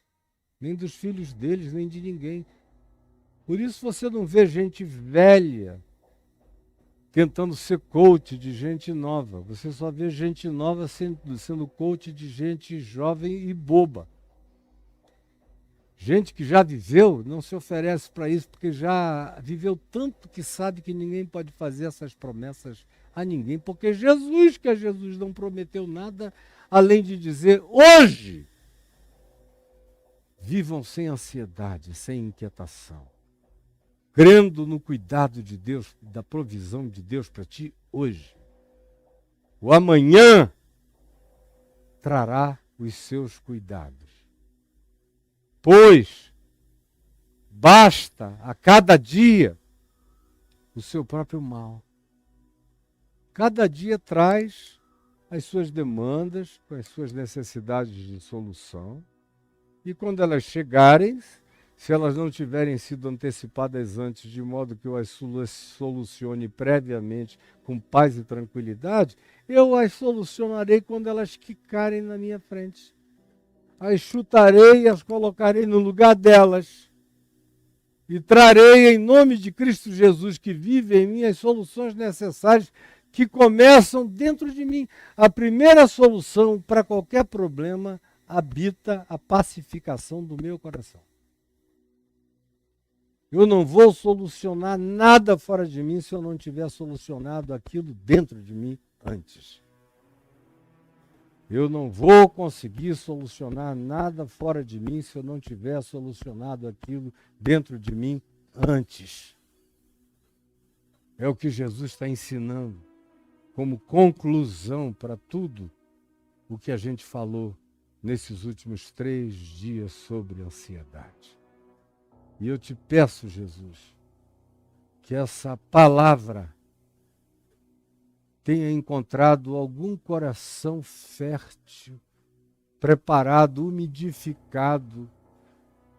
nem dos filhos deles, nem de ninguém. Por isso você não vê gente velha tentando ser coach de gente nova. Você só vê gente nova sendo coach de gente jovem e boba. Gente que já viveu não se oferece para isso, porque já viveu tanto que sabe que ninguém pode fazer essas promessas a ninguém, porque Jesus não prometeu nada além de dizer, hoje, vivam sem ansiedade, sem inquietação, crendo no cuidado de Deus, da provisão de Deus para ti hoje. O amanhã trará os seus cuidados. Pois basta a cada dia o seu próprio mal. Cada dia traz as suas demandas, com as suas necessidades de solução, e quando elas chegarem, se elas não tiverem sido antecipadas antes, de modo que eu as solucione previamente com paz e tranquilidade, eu as solucionarei quando elas quicarem na minha frente. As chutarei e as colocarei no lugar delas. E trarei em nome de Cristo Jesus, que vive em mim, as soluções necessárias que começam dentro de mim. A primeira solução para qualquer problema habita a pacificação do meu coração. Eu não vou solucionar nada fora de mim se eu não tiver solucionado aquilo dentro de mim antes. Eu não vou conseguir solucionar nada fora de mim se eu não tiver solucionado aquilo dentro de mim antes. É o que Jesus está ensinando como conclusão para tudo o que a gente falou nesses últimos 3 dias sobre ansiedade. E eu te peço, Jesus, que essa palavra tenha encontrado algum coração fértil, preparado, umidificado,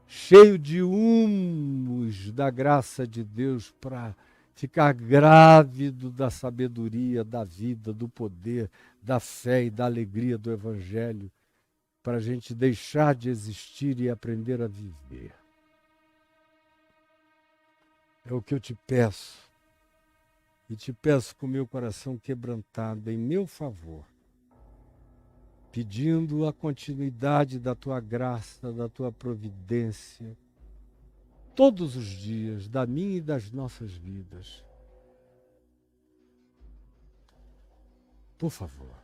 cheio de humus da graça de Deus para ficar grávido da sabedoria, da vida, do poder, da fé e da alegria do Evangelho, para a gente deixar de existir e aprender a viver. É o que eu te peço. E te peço com o meu coração quebrantado em meu favor, pedindo a continuidade da tua graça, da tua providência, todos os dias, da minha e das nossas vidas. Por favor.